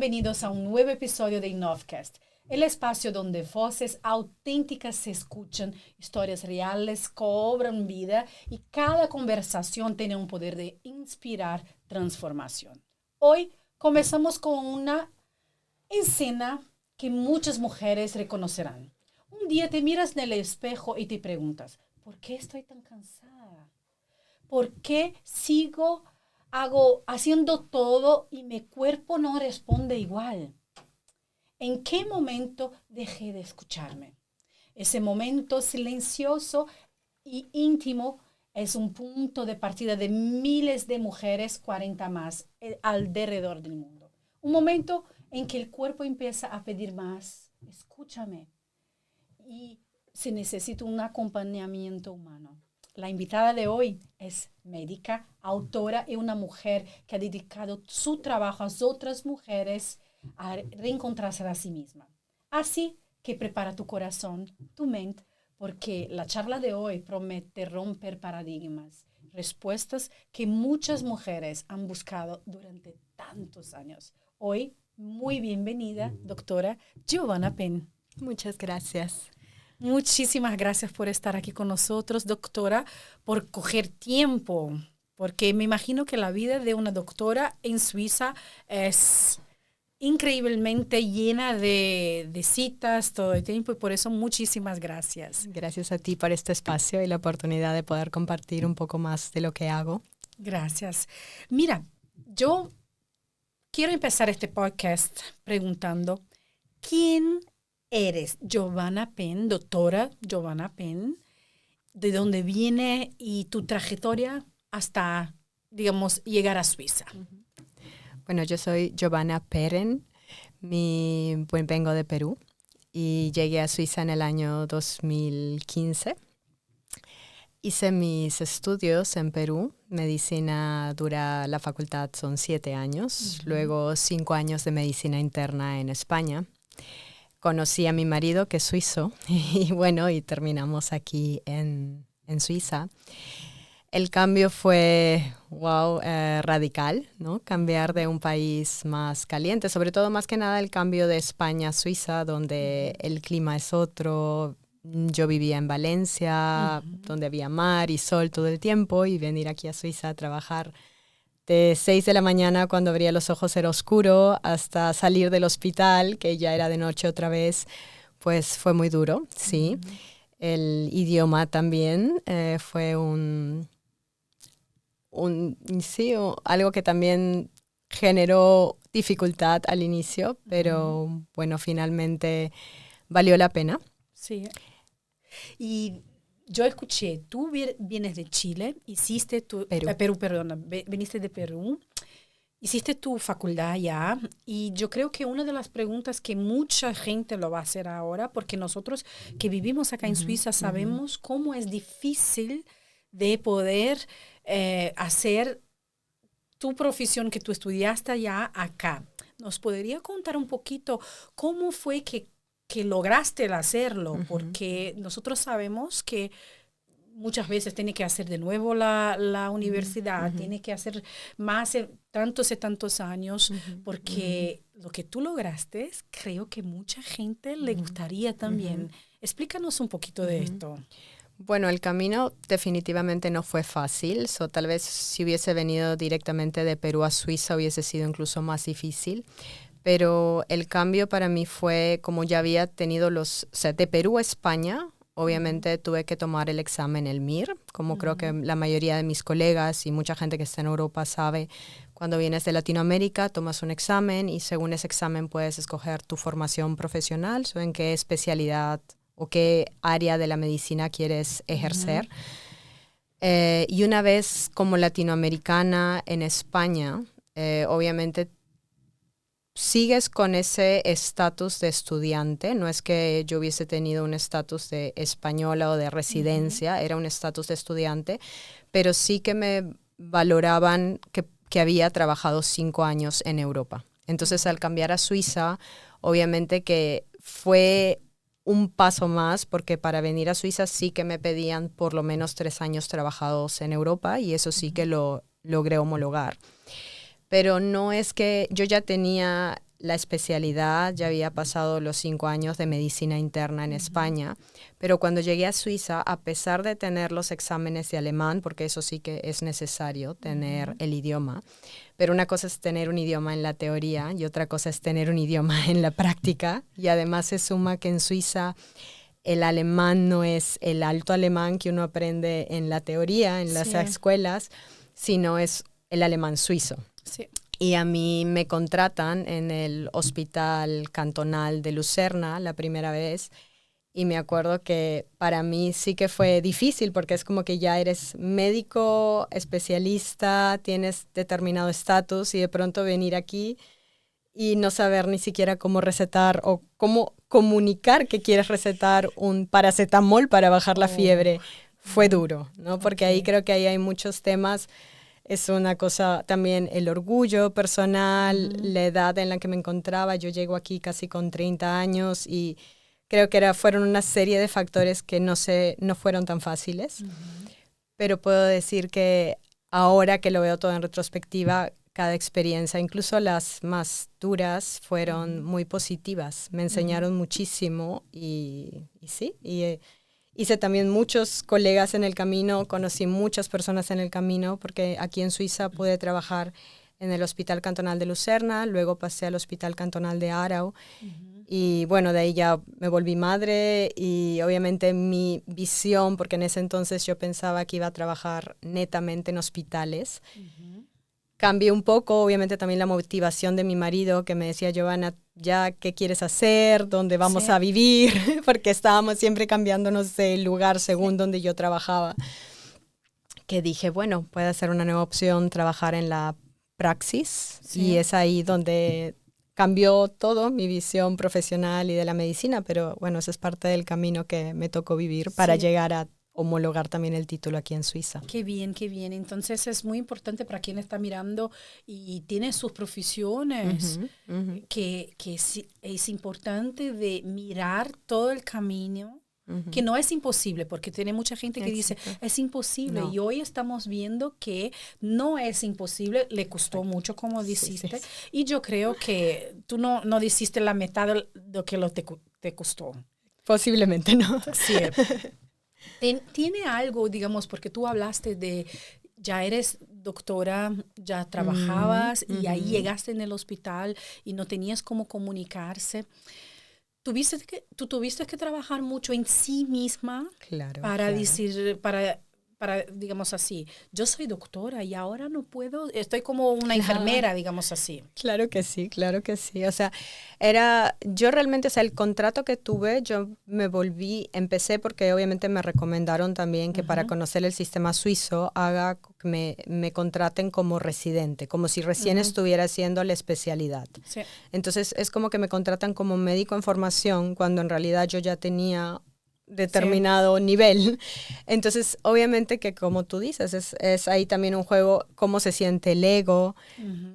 bienvenidos a un nuevo episodio de Innovcast, el espacio donde voces auténticas se escuchan, historias reales cobran vida y cada conversación tiene un poder de inspirar transformación. Hoy comenzamos con una escena que muchas mujeres reconocerán. Un día te miras en el espejo y te preguntas, ¿por qué estoy tan cansada? ¿Por qué sigo haciendo todo y mi cuerpo no responde igual? ¿En qué momento dejé de escucharme? Ese momento silencioso y íntimo es un punto de partida de miles de mujeres, 40 más, alrededor del mundo. Un momento en que el cuerpo empieza a pedir más. Escúchame. Y se necesita un acompañamiento humano. La invitada de hoy es médica, autora y una mujer que ha dedicado su trabajo a otras mujeres a reencontrarse a sí misma. Así que prepara tu corazón, tu mente, porque la charla de hoy promete romper paradigmas, respuestas que muchas mujeres han buscado durante tantos años. Hoy, muy bienvenida, doctora Giovanna Penn. Muchas gracias. Muchísimas gracias por estar aquí con nosotros, doctora, por coger tiempo, porque me imagino que la vida de una doctora en Suiza es increíblemente llena de citas todo el tiempo y por eso muchísimas gracias. Gracias a ti por este espacio y la oportunidad de poder compartir un poco más de lo que hago. Gracias. Mira, yo quiero empezar este podcast preguntando, ¿quién eres? Giovanna Penn, doctora Giovanna Penn, ¿de dónde viene y tu trayectoria hasta, digamos, llegar a Suiza? Bueno, yo soy Giovanna Penn, vengo de Perú y llegué a Suiza en el año 2015. Hice mis estudios en Perú, medicina dura la facultad, son 7 años, luego 5 años de medicina interna en España. Conocí a mi marido, que es suizo, y terminamos aquí en Suiza. El cambio fue, radical, ¿no? Cambiar de un país más caliente, sobre todo más que nada el cambio de España a Suiza, donde el clima es otro. Yo vivía en Valencia, donde había mar y sol todo el tiempo, y venir aquí a Suiza a trabajar de 6 de la mañana, cuando abría los ojos era oscuro, hasta salir del hospital, que ya era de noche otra vez, pues fue muy duro, sí. El idioma también fue algo que también generó dificultad al inicio, pero bueno, finalmente valió la pena. Sí. Y yo escuché, tú vienes de Chile, viniste de Perú, hiciste tu facultad allá y yo creo que una de las preguntas que mucha gente lo va a hacer ahora, porque nosotros que vivimos acá en Suiza sabemos cómo es difícil de poder hacer tu profesión que tú estudiaste allá acá. ¿Nos podría contar un poquito cómo fue que lograste hacerlo? Porque nosotros sabemos que muchas veces tiene que hacer de nuevo la universidad, tiene que hacer más tantos años, porque lo que tú lograste, creo que mucha gente le gustaría también. Explícanos un poquito de esto. Bueno, el camino definitivamente no fue fácil, tal vez si hubiese venido directamente de Perú a Suiza hubiese sido incluso más difícil. Pero el cambio para mí fue, como ya había tenido de Perú a España, obviamente tuve que tomar el examen, el MIR, como creo que la mayoría de mis colegas y mucha gente que está en Europa sabe. Cuando vienes de Latinoamérica, tomas un examen y según ese examen puedes escoger tu formación profesional, o en qué especialidad o qué área de la medicina quieres ejercer. Y una vez como latinoamericana en España, obviamente sigues con ese estatus de estudiante. No es que yo hubiese tenido un estatus de española o de residencia, era un estatus de estudiante, pero sí que me valoraban que había trabajado 5 años en Europa. Entonces, al cambiar a Suiza, obviamente que fue un paso más, porque para venir a Suiza sí que me pedían por lo menos 3 años trabajados en Europa, y eso sí que lo logré homologar. Pero no es que yo ya tenía la especialidad, ya había pasado los 5 años de medicina interna en España, pero cuando llegué a Suiza, a pesar de tener los exámenes de alemán, porque eso sí que es necesario, tener el idioma, pero una cosa es tener un idioma en la teoría y otra cosa es tener un idioma en la práctica, y además se suma que en Suiza el alemán no es el alto alemán que uno aprende en la teoría, en las escuelas, sino es el alemán suizo. Sí. Y a mí me contratan en el Hospital Cantonal de Lucerna la primera vez, y me acuerdo que para mí sí que fue difícil porque es como que ya eres médico, especialista, tienes determinado estatus y de pronto venir aquí y no saber ni siquiera cómo recetar o cómo comunicar que quieres recetar un paracetamol para bajar la fiebre. Fue duro, ¿no? Porque ahí creo que ahí hay muchos temas. Es una cosa también el orgullo personal, la edad en la que me encontraba. Yo llego aquí casi con 30 años y creo que fueron una serie de factores que no fueron tan fáciles. Pero puedo decir que ahora que lo veo todo en retrospectiva, cada experiencia, incluso las más duras, fueron muy positivas. Me enseñaron muchísimo y sí, hice también muchos colegas en el camino, conocí muchas personas en el camino, porque aquí en Suiza pude trabajar en el Hospital Cantonal de Lucerna, luego pasé al Hospital Cantonal de Aarau, y bueno, de ahí ya me volví madre y obviamente mi visión, porque en ese entonces yo pensaba que iba a trabajar netamente en hospitales, cambié un poco, obviamente también la motivación de mi marido, que me decía, Giovanna, ya, ¿qué quieres hacer? ¿Dónde vamos a vivir? Porque estábamos siempre cambiándonos de lugar según donde yo trabajaba. Que dije, bueno, puede ser una nueva opción trabajar en la praxis. Y es ahí donde cambió todo, mi visión profesional y de la medicina. Pero bueno, eso es parte del camino que me tocó vivir para llegar a homologar también el título aquí en Suiza. Qué bien, qué bien. Entonces es muy importante para quien está mirando y tiene sus profesiones, que es importante de mirar todo el camino, que no es imposible, porque tiene mucha gente que dice, es imposible. No. Y hoy estamos viendo que no es imposible, le costó mucho, como dijiste, y yo creo que tú no hiciste la mitad de lo que te costó. Posiblemente no. Sí. ¿Tiene algo, digamos, porque tú hablaste de, ya eres doctora, ya trabajabas y ahí llegaste en el hospital y no tenías cómo comunicarse? ¿Tú tuviste que trabajar mucho en sí misma para decir, para digamos así, yo soy doctora y ahora no puedo, estoy como una enfermera, digamos así? Claro que sí, claro que sí. O sea, yo realmente, o sea, el contrato que tuve, yo empecé porque obviamente me recomendaron también que para conocer el sistema suizo me contraten como residente, como si recién estuviera haciendo la especialidad. Sí. Entonces, es como que me contratan como médico en formación cuando en realidad yo ya tenía determinado nivel. Entonces, obviamente que como tú dices, es ahí también un juego, cómo se siente el ego,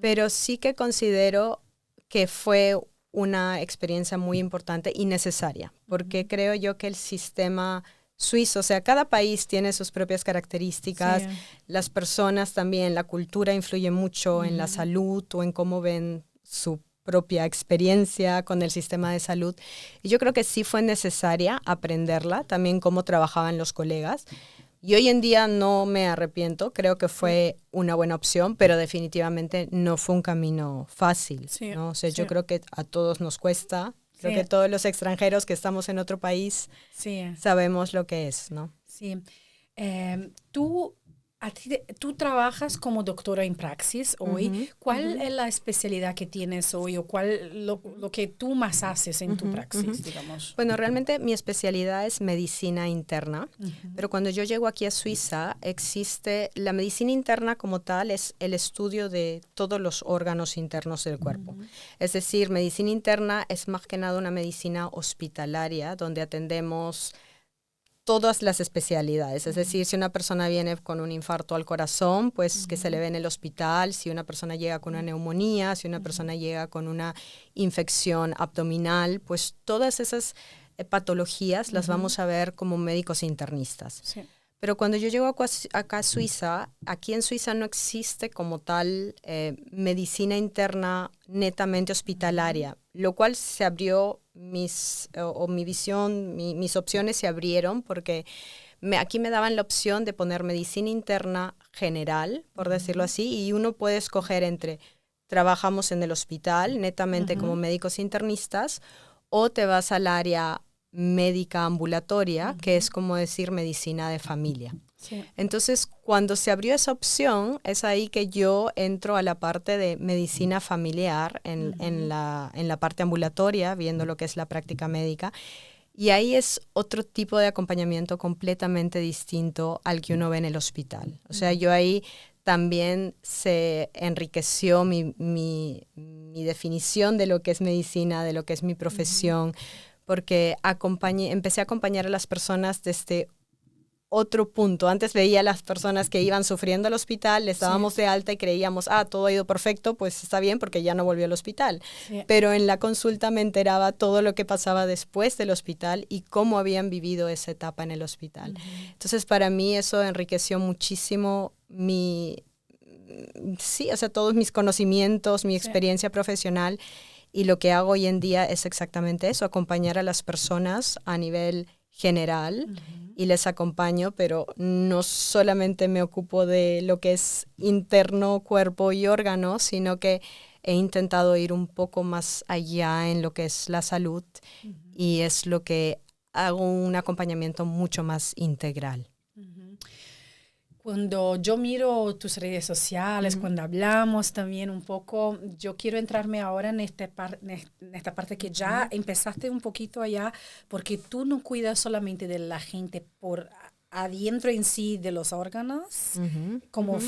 pero sí que considero que fue una experiencia muy importante y necesaria, porque creo yo que el sistema suizo, o sea, cada país tiene sus propias características, las personas también, la cultura influye mucho en la salud o en cómo ven su propia experiencia con el sistema de salud. Y yo creo que sí fue necesaria aprenderla, también cómo trabajaban los colegas. Y hoy en día no me arrepiento, creo que fue una buena opción, pero definitivamente no fue un camino fácil, ¿no? O sea, yo creo que a todos nos cuesta, creo que todos los extranjeros que estamos en otro país sabemos lo que es, ¿no? Sí. Tú trabajas como doctora en praxis hoy. ¿Cuál es la especialidad que tienes hoy o cuál lo que tú más haces en tu praxis, digamos? Bueno, realmente mi especialidad es medicina interna, pero cuando yo llego aquí a Suiza existe la medicina interna como tal, es el estudio de todos los órganos internos del cuerpo. Es decir, medicina interna es más que nada una medicina hospitalaria donde atendemos todas las especialidades, es decir, si una persona viene con un infarto al corazón, pues que se le ve en el hospital, si una persona llega con una neumonía, si una persona llega con una infección abdominal, pues todas esas patologías las vamos a ver como médicos internistas. Sí. Pero cuando yo llego acá a Suiza, aquí en Suiza no existe como tal medicina interna netamente hospitalaria, lo cual se abrió mi visión, mis opciones se abrieron porque aquí me daban la opción de poner medicina interna general, por decirlo así, y uno puede escoger entre trabajamos en el hospital netamente como médicos internistas o te vas al área médica ambulatoria, que es como decir medicina de familia. Sí. Entonces, cuando se abrió esa opción, es ahí que yo entro a la parte de medicina familiar, en la parte ambulatoria, viendo lo que es la práctica médica. Y ahí es otro tipo de acompañamiento completamente distinto al que uno ve en el hospital. O sea, yo ahí también se enriqueció mi definición de lo que es medicina, de lo que es mi profesión, porque empecé a acompañar a las personas desde otro punto. Antes veía a las personas que iban sufriendo al hospital, les dábamos de alta y creíamos, todo ha ido perfecto, pues está bien porque ya no volvió al hospital. Sí. Pero en la consulta me enteraba todo lo que pasaba después del hospital y cómo habían vivido esa etapa en el hospital. Entonces, para mí eso enriqueció muchísimo todos mis conocimientos, mi experiencia profesional, y lo que hago hoy en día es exactamente eso, acompañar a las personas a nivel general y les acompaño, pero no solamente me ocupo de lo que es interno, cuerpo y órganos, sino que he intentado ir un poco más allá en lo que es la salud y es lo que hago un acompañamiento mucho más integral. Cuando yo miro tus redes sociales, cuando hablamos también un poco, yo quiero entrarme ahora en esta parte que ya empezaste un poquito allá, porque tú no cuidas solamente de la gente por adentro en sí de los órganos, como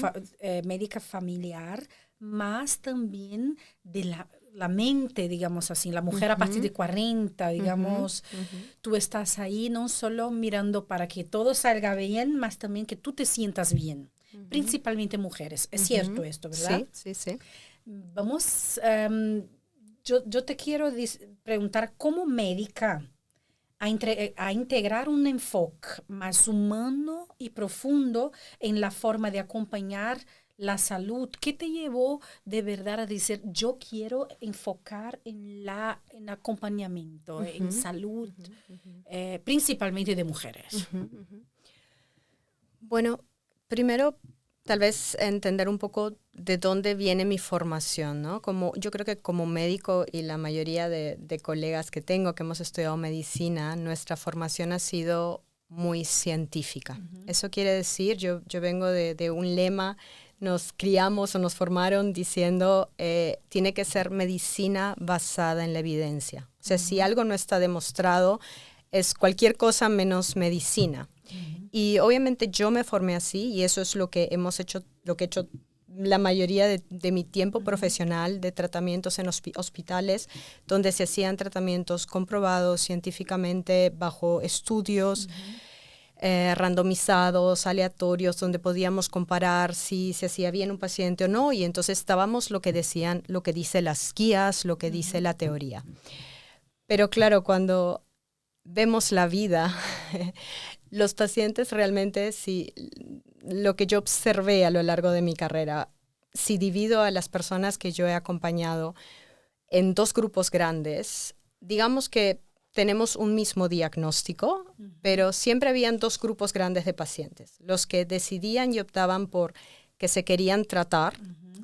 médica familiar, más también de la mente, digamos así, la mujer a partir de 40, digamos, tú estás ahí no solo mirando para que todo salga bien, más también que tú te sientas bien, principalmente mujeres. Es cierto esto, ¿verdad? Sí. Vamos, yo te quiero preguntar, como médica, a integrar un enfoque más humano y profundo en la forma de acompañar la salud. ¿Qué te llevó de verdad a decir, yo quiero enfocar en acompañamiento, en salud, principalmente de mujeres? Bueno, primero, tal vez entender un poco de dónde viene mi formación, ¿no? Yo creo que como médico y la mayoría de colegas que tengo que hemos estudiado medicina, nuestra formación ha sido muy científica. Eso quiere decir, yo vengo de un lema, nos criamos o nos formaron diciendo tiene que ser medicina basada en la evidencia. O sea, si algo no está demostrado, es cualquier cosa menos medicina. Y obviamente yo me formé así y eso es lo que hemos hecho, lo que he hecho la mayoría de mi tiempo profesional de tratamientos en hospitales, donde se hacían tratamientos comprobados científicamente bajo estudios randomizados, aleatorios, donde podíamos comparar si se hacía bien un paciente o no, y entonces estábamos lo que decían, lo que dice las guías, lo que dice la teoría. Pero claro, cuando vemos la vida, los pacientes realmente, lo que yo observé a lo largo de mi carrera, si divido a las personas que yo he acompañado en dos grupos grandes, digamos que tenemos un mismo diagnóstico, pero siempre habían dos grupos grandes de pacientes. Los que decidían y optaban por que se querían tratar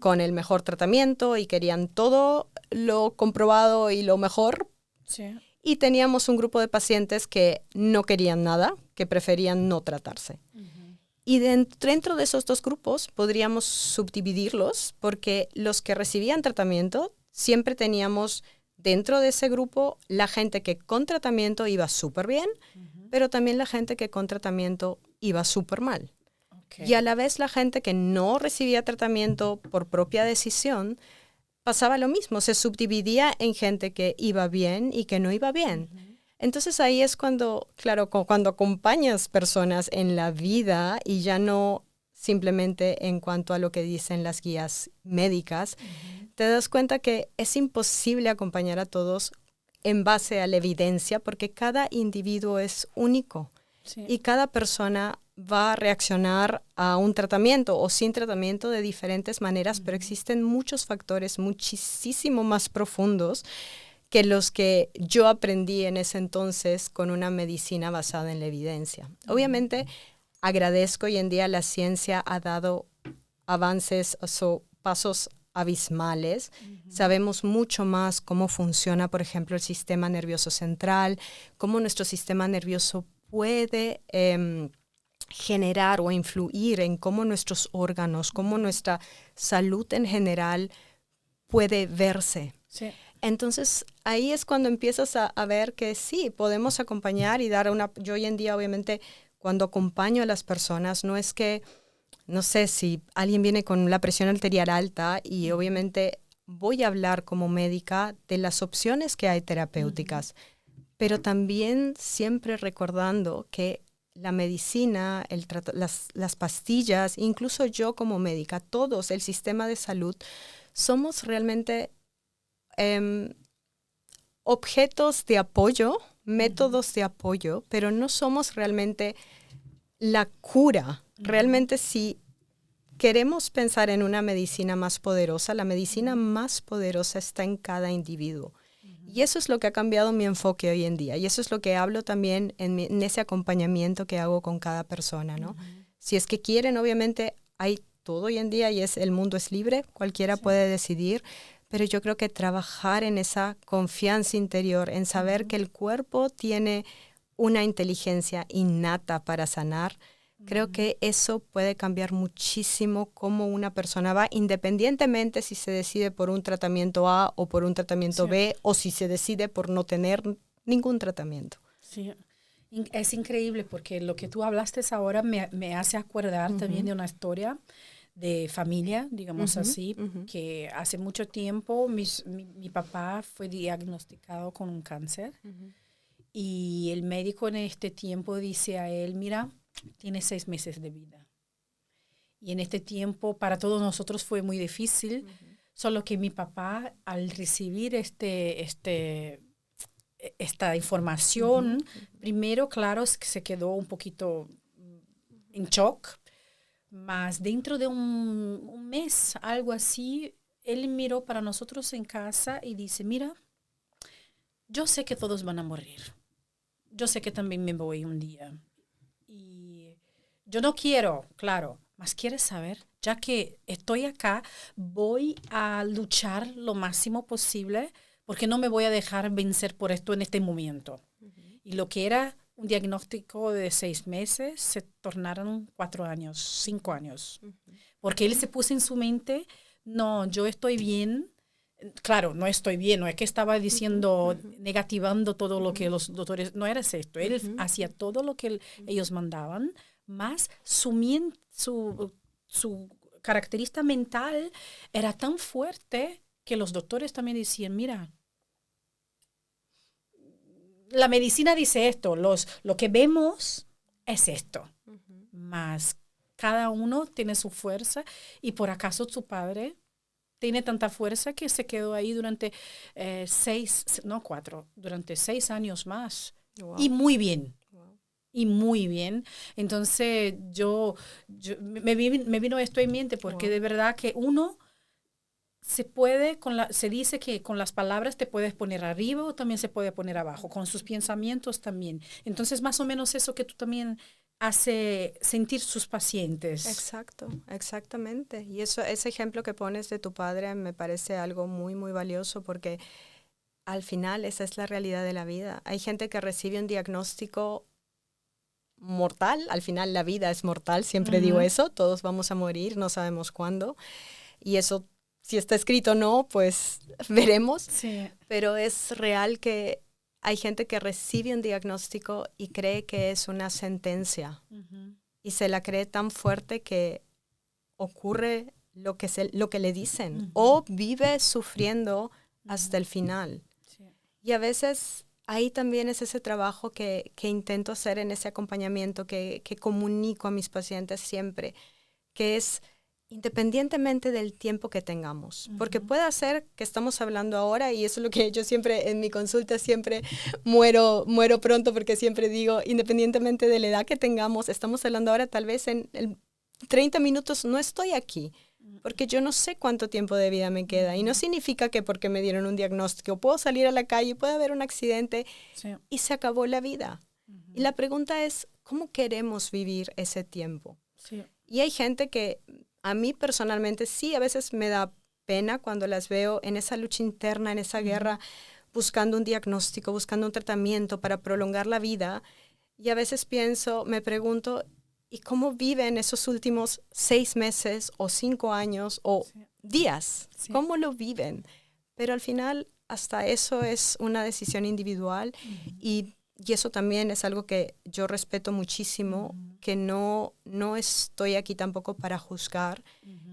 con el mejor tratamiento y querían todo lo comprobado y lo mejor. Sí. Y teníamos un grupo de pacientes que no querían nada, que preferían no tratarse. Y dentro de esos dos grupos podríamos subdividirlos porque los que recibían tratamiento siempre teníamos dentro de ese grupo la gente que con tratamiento iba súper bien, pero también la gente que con tratamiento iba súper mal. Okay. Y a la vez la gente que no recibía tratamiento por propia decisión pasaba lo mismo, se subdividía en gente que iba bien y que no iba bien. Entonces ahí es cuando, claro, cuando acompañas personas en la vida y ya no simplemente en cuanto a lo que dicen las guías médicas, te das cuenta que es imposible acompañar a todos en base a la evidencia porque cada individuo es único y cada persona va a reaccionar a un tratamiento o sin tratamiento de diferentes maneras, pero existen muchos factores muchísimo más profundos que los que yo aprendí en ese entonces con una medicina basada en la evidencia. Obviamente, agradezco hoy en día la ciencia ha dado avances o pasos abismales. Sabemos mucho más cómo funciona, por ejemplo, el sistema nervioso central, cómo nuestro sistema nervioso puede generar o influir en cómo nuestros órganos, cómo nuestra salud en general puede verse. Sí. Entonces, ahí es cuando empiezas a ver que sí, podemos acompañar y dar una... Yo hoy en día, obviamente, cuando acompaño a las personas, no es que, no sé, si alguien viene con la presión arterial alta y obviamente voy a hablar como médica de las opciones que hay terapéuticas, pero también siempre recordando que la medicina, las pastillas, incluso yo como médica, todos, el sistema de salud, somos realmente objetos de apoyo, métodos de apoyo, pero no somos realmente la cura. Realmente si queremos pensar en una medicina más poderosa, la medicina más poderosa está en cada individuo. Y eso es lo que ha cambiado mi enfoque hoy en día. Y eso es lo que hablo también en ese acompañamiento que hago con cada persona, ¿no? Si es que quieren, obviamente hay todo hoy en día y el mundo es libre, cualquiera puede decidir, pero yo creo que trabajar en esa confianza interior, en saber que el cuerpo tiene una inteligencia innata para sanar, creo que eso puede cambiar muchísimo cómo una persona va, independientemente si se decide por un tratamiento A o por un tratamiento B, o si se decide por no tener ningún tratamiento. Sí, es increíble porque lo que tú hablaste ahora me hace acordar también de una historia de familia, digamos así, que hace mucho tiempo mi papá fue diagnosticado con un cáncer y el médico en este tiempo dice a él, mira, tiene 6 meses de vida. Y en este tiempo para todos nosotros fue muy difícil, solo que mi papá al recibir esta información, primero, claro, se quedó un poquito en shock, mas dentro de un mes, algo así, él miró para nosotros en casa y dice, mira, yo sé que todos van a morir. Yo sé que también me voy un día. Y yo no quiero, claro, mas quieres saber, ya que estoy acá, voy a luchar lo máximo posible porque no me voy a dejar vencer por esto en este momento. Y lo que era un diagnóstico de 6 meses se tornaron 4 años, 5 años. Porque él se puso en su mente, no, yo estoy bien. Claro, no estoy bien, no es que estaba diciendo, negativando todo lo que los doctores, no era esto. Él hacía todo lo que ellos mandaban, más su característica mental era tan fuerte que los doctores también decían, mira, la medicina dice esto, lo que vemos es esto, más cada uno tiene su fuerza y por acaso su padre tiene tanta fuerza que se quedó ahí durante 6 años más. Wow. Y muy bien. Wow. Y muy bien. Entonces me vino esto en mente porque de verdad que uno se dice que con las palabras te puedes poner arriba o también se puede poner abajo, con sus pensamientos también. Entonces, más o menos eso que tú también hace sentir sus pacientes. Exacto, exactamente. Y ese ejemplo que pones de tu padre me parece algo muy, muy valioso porque al final esa es la realidad de la vida. Hay gente que recibe un diagnóstico mortal, al final la vida es mortal, siempre digo eso, todos vamos a morir, no sabemos cuándo. Y eso, si está escrito o no, pues veremos. Sí. Pero es real que hay gente que recibe un diagnóstico y cree que es una sentencia. Y se la cree tan fuerte que ocurre lo que le dicen. O vive sufriendo hasta el final. Sí. Y a veces ahí también es ese trabajo que intento hacer en ese acompañamiento, que comunico a mis pacientes siempre, que es independientemente del tiempo que tengamos, porque puede ser que estamos hablando ahora, y eso es lo que yo siempre en mi consulta siempre muero pronto, porque siempre digo, independientemente de la edad que tengamos, estamos hablando ahora, tal vez en 30 minutos no estoy aquí, porque yo no sé cuánto tiempo de vida me queda, y no significa que porque me dieron un diagnóstico puedo salir a la calle, puede haber un accidente y se acabó la vida. Y la pregunta es, ¿cómo queremos vivir ese tiempo? Y hay gente que a mí personalmente sí, a veces me da pena cuando las veo en esa lucha interna, en esa guerra, buscando un diagnóstico, buscando un tratamiento para prolongar la vida. Y a veces me pregunto, ¿y cómo viven esos últimos 6 meses o 5 años o días? ¿Cómo lo viven? Pero al final, hasta eso es una decisión individual y eso también es algo que yo respeto muchísimo, que no estoy aquí tampoco para juzgar.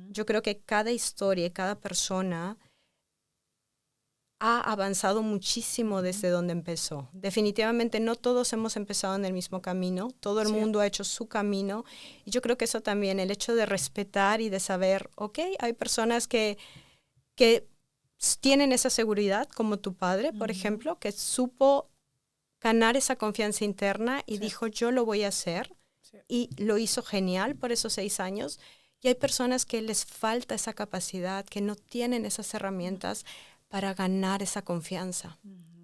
Yo creo que cada historia y cada persona ha avanzado muchísimo desde donde empezó. Definitivamente no todos hemos empezado en el mismo camino, todo el mundo ha hecho su camino, y yo creo que eso también, el hecho de respetar y de saber, ok, hay personas que tienen esa seguridad, como tu padre, por ejemplo, que supo ganar esa confianza interna y dijo, yo lo voy a hacer, y lo hizo genial por esos 6 años, y hay personas que les falta esa capacidad, que no tienen esas herramientas para ganar esa confianza.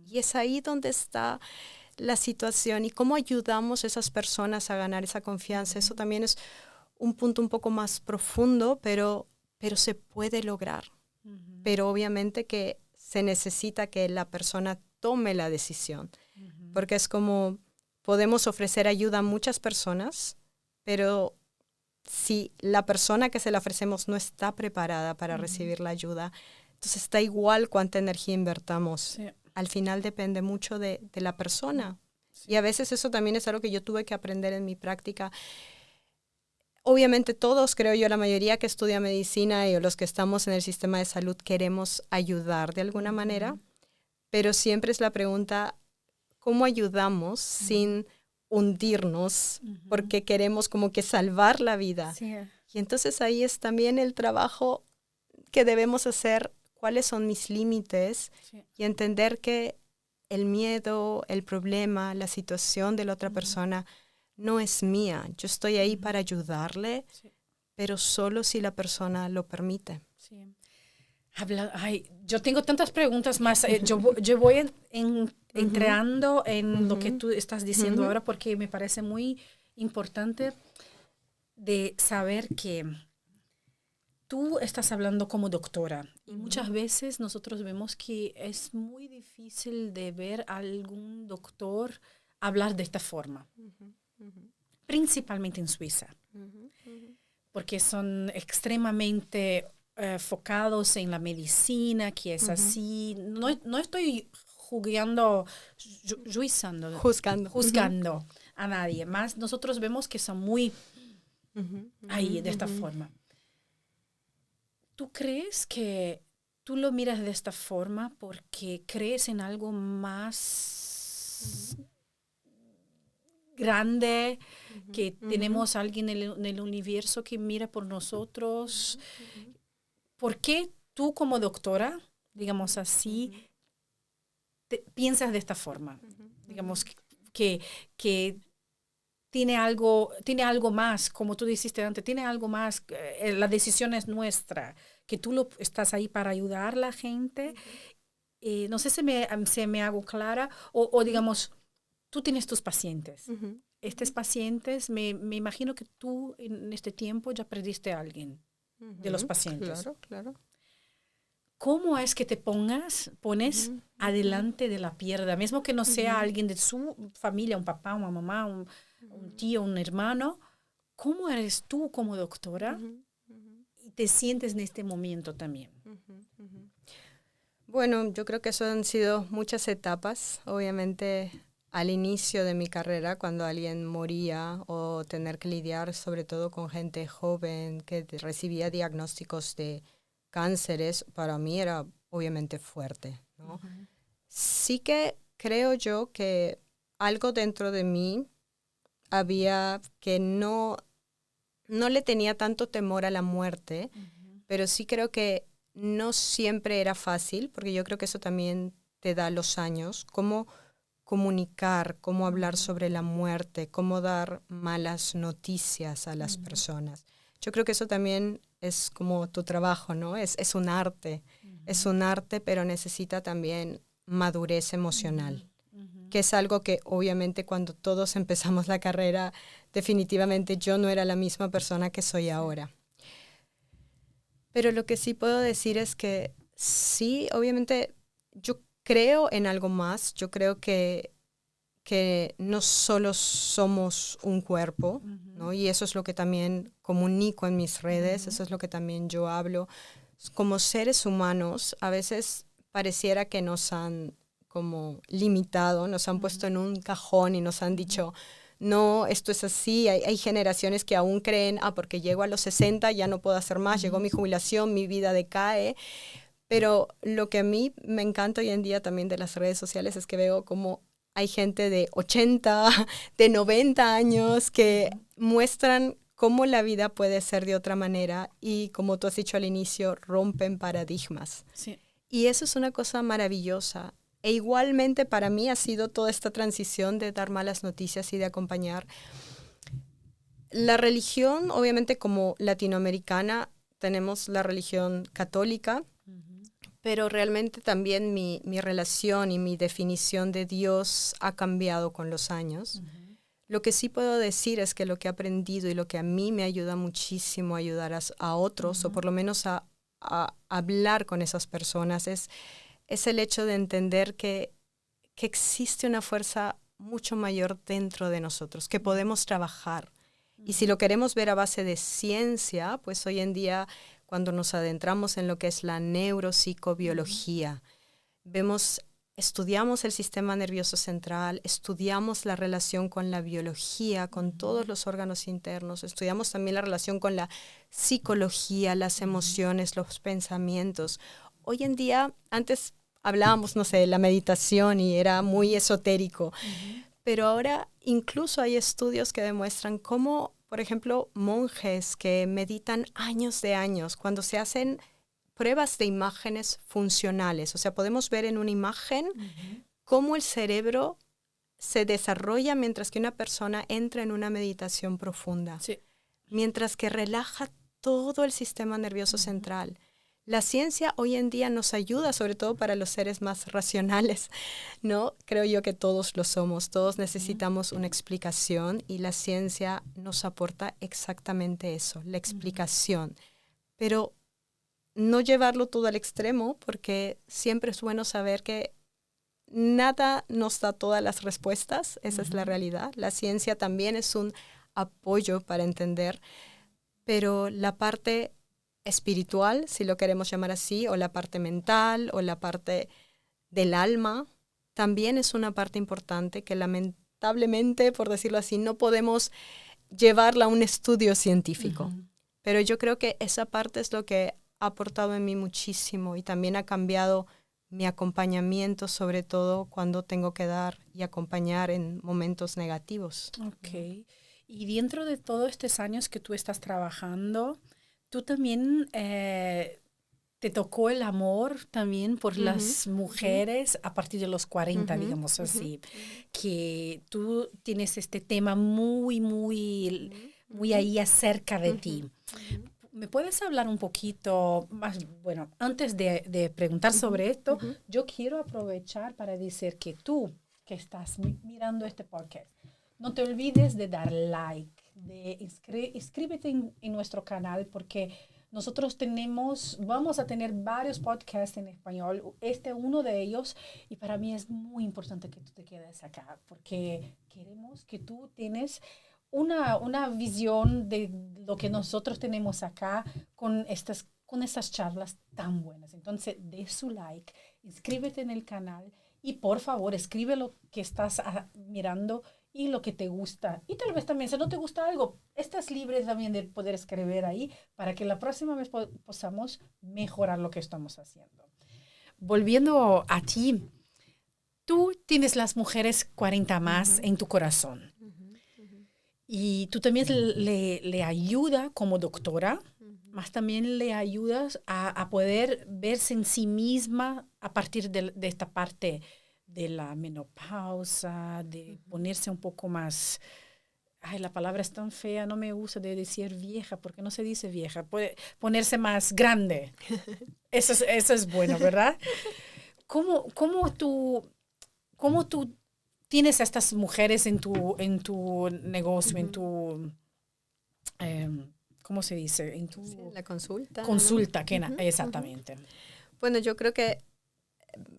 Y es ahí donde está la situación y cómo ayudamos a esas personas a ganar esa confianza. Eso también es un punto un poco más profundo, pero se puede lograr. Pero obviamente que se necesita que la persona tome la decisión. Porque es como, podemos ofrecer ayuda a muchas personas, pero si la persona que se la ofrecemos no está preparada para recibir la ayuda, entonces está igual cuánta energía invertamos. Al final depende mucho de la persona. Y a veces eso también es algo que yo tuve que aprender en mi práctica. Obviamente todos, creo yo, la mayoría que estudia medicina y los que estamos en el sistema de salud queremos ayudar de alguna manera, pero siempre es la pregunta, ¿cómo ayudamos sin hundirnos? Porque queremos como que salvar la vida. Y entonces ahí es también el trabajo que debemos hacer, cuáles son mis límites y entender que el miedo, el problema, la situación de la otra persona no es mía. Yo estoy ahí para ayudarle, pero solo si la persona lo permite. Yo tengo tantas preguntas más. Yo voy entrando en lo que tú estás diciendo ahora porque me parece muy importante de saber que tú estás hablando como doctora y muchas veces nosotros vemos que es muy difícil de ver a algún doctor hablar de esta forma, principalmente en Suiza, porque son extremadamente focados en la medicina, que es así. No estoy juzgando a nadie, más nosotros vemos que son muy ahí de esta forma. ¿Tú crees que tú lo miras de esta forma porque crees en algo más grande, que tenemos a alguien en el universo que mira por nosotros? ¿Por qué tú como doctora, digamos así, piensas de esta forma? Digamos que tiene algo más, como tú dijiste antes, tiene algo más, la decisión es nuestra, que tú estás ahí para ayudar a la gente. No sé si me hago clara, o digamos, tú tienes tus pacientes. Estos pacientes, me imagino que tú en este tiempo ya perdiste a alguien de los pacientes. Claro. ¿Cómo es que te pones adelante de la pérdida? Mismo que no sea alguien de su familia, un papá, una mamá, un tío, un hermano. ¿Cómo eres tú como doctora y te sientes en este momento también? Bueno, yo creo que eso han sido muchas etapas. Obviamente, al inicio de mi carrera, cuando alguien moría o tener que lidiar sobre todo con gente joven que recibía diagnósticos de cánceres, para mí era obviamente fuerte, ¿no? Sí que creo yo que algo dentro de mí había que no no le tenía tanto temor a la muerte, pero sí creo que no siempre era fácil, porque yo creo que eso también te da los años, cómo comunicar, cómo hablar sobre la muerte, cómo dar malas noticias a las personas. Yo creo que eso también es como tu trabajo, ¿no? Es un arte, es un arte, pero necesita también madurez emocional, que es algo que obviamente cuando todos empezamos la carrera, definitivamente yo no era la misma persona que soy ahora. Pero lo que sí puedo decir es que sí, obviamente yo creo en algo más. Yo creo que no solo somos un cuerpo, ¿no? Y eso es lo que también comunico en mis redes, eso es lo que también yo hablo. Como seres humanos, a veces pareciera que nos han como limitado, nos han puesto en un cajón y nos han dicho, no, esto es así. Hay generaciones que aún creen, porque llego a los 60, ya no puedo hacer más, llegó mi jubilación, mi vida decae. Pero lo que a mí me encanta hoy en día también de las redes sociales es que veo como hay gente de 80, de 90 años que muestran cómo la vida puede ser de otra manera y, como tú has dicho al inicio, rompen paradigmas. Sí. Y eso es una cosa maravillosa. E igualmente para mí ha sido toda esta transición de dar malas noticias y de acompañar. La religión, obviamente como latinoamericana, tenemos la religión católica, pero realmente también mi relación y mi definición de Dios ha cambiado con los años. Lo que sí puedo decir es que lo que he aprendido y lo que a mí me ayuda muchísimo a ayudar a otros, o por lo menos a hablar con esas personas, es el hecho de entender que existe una fuerza mucho mayor dentro de nosotros, que podemos trabajar. Y si lo queremos ver a base de ciencia, pues hoy en día, cuando nos adentramos en lo que es la neuropsicobiología, estudiamos el sistema nervioso central, estudiamos la relación con la biología, con todos los órganos internos, estudiamos también la relación con la psicología, las emociones, los pensamientos. Hoy en día, antes hablábamos, no sé, de la meditación y era muy esotérico, pero ahora incluso hay estudios que demuestran cómo, por ejemplo, monjes que meditan años de años, cuando se hacen pruebas de imágenes funcionales, o sea, podemos ver en una imagen cómo el cerebro se desarrolla mientras que una persona entra en una meditación profunda, mientras que relaja todo el sistema nervioso central. La ciencia hoy en día nos ayuda, sobre todo para los seres más racionales, ¿no? Creo yo que todos lo somos, todos necesitamos una explicación y la ciencia nos aporta exactamente eso, la explicación. Pero no llevarlo todo al extremo, porque siempre es bueno saber que nada nos da todas las respuestas, esa es la realidad. La ciencia también es un apoyo para entender, pero la parte espiritual, si lo queremos llamar así, o la parte mental, o la parte del alma, también es una parte importante que lamentablemente, por decirlo así, no podemos llevarla a un estudio científico. Pero yo creo que esa parte es lo que ha aportado en mí muchísimo y también ha cambiado mi acompañamiento, sobre todo cuando tengo que dar y acompañar en momentos negativos. Ok. Y dentro de todos estos años que tú estás trabajando, tú también te tocó el amor también por las mujeres a partir de los 40, digamos así, que tú tienes este tema muy ahí acerca de ti. ¿Me puedes hablar un poquito más? Bueno, antes de preguntar sobre esto, yo quiero aprovechar para decir que tú, que estás mirando este podcast, no te olvides de dar like, de inscríbete en nuestro canal, porque nosotros vamos a tener varios podcasts en español. Este es uno de ellos y para mí es muy importante que tú te quedes acá, porque queremos que tú tienes una visión de lo que nosotros tenemos acá con estas charlas tan buenas. Entonces, de su like, inscríbete en el canal y por favor, escribe lo que estás mirando y lo que te gusta. Y tal vez también, si no te gusta algo, estás libre también de poder escribir ahí para que la próxima vez podamos mejorar lo que estamos haciendo. Volviendo a ti, tú tienes las mujeres 40 más en tu corazón. Y tú también le ayuda como doctora, más también le ayudas a poder verse en sí misma a partir de esta parte de la menopausa, de ponerse un poco más... Ay, la palabra es tan fea, no me gusta de decir vieja, porque no se dice vieja, puede ponerse más grande. Eso es bueno, ¿verdad? ¿Cómo tú tienes a estas mujeres en tu negocio, en tu, ¿cómo se dice? En tu Sí, la consulta, consulta, ¿no? Exactamente. Bueno, yo creo que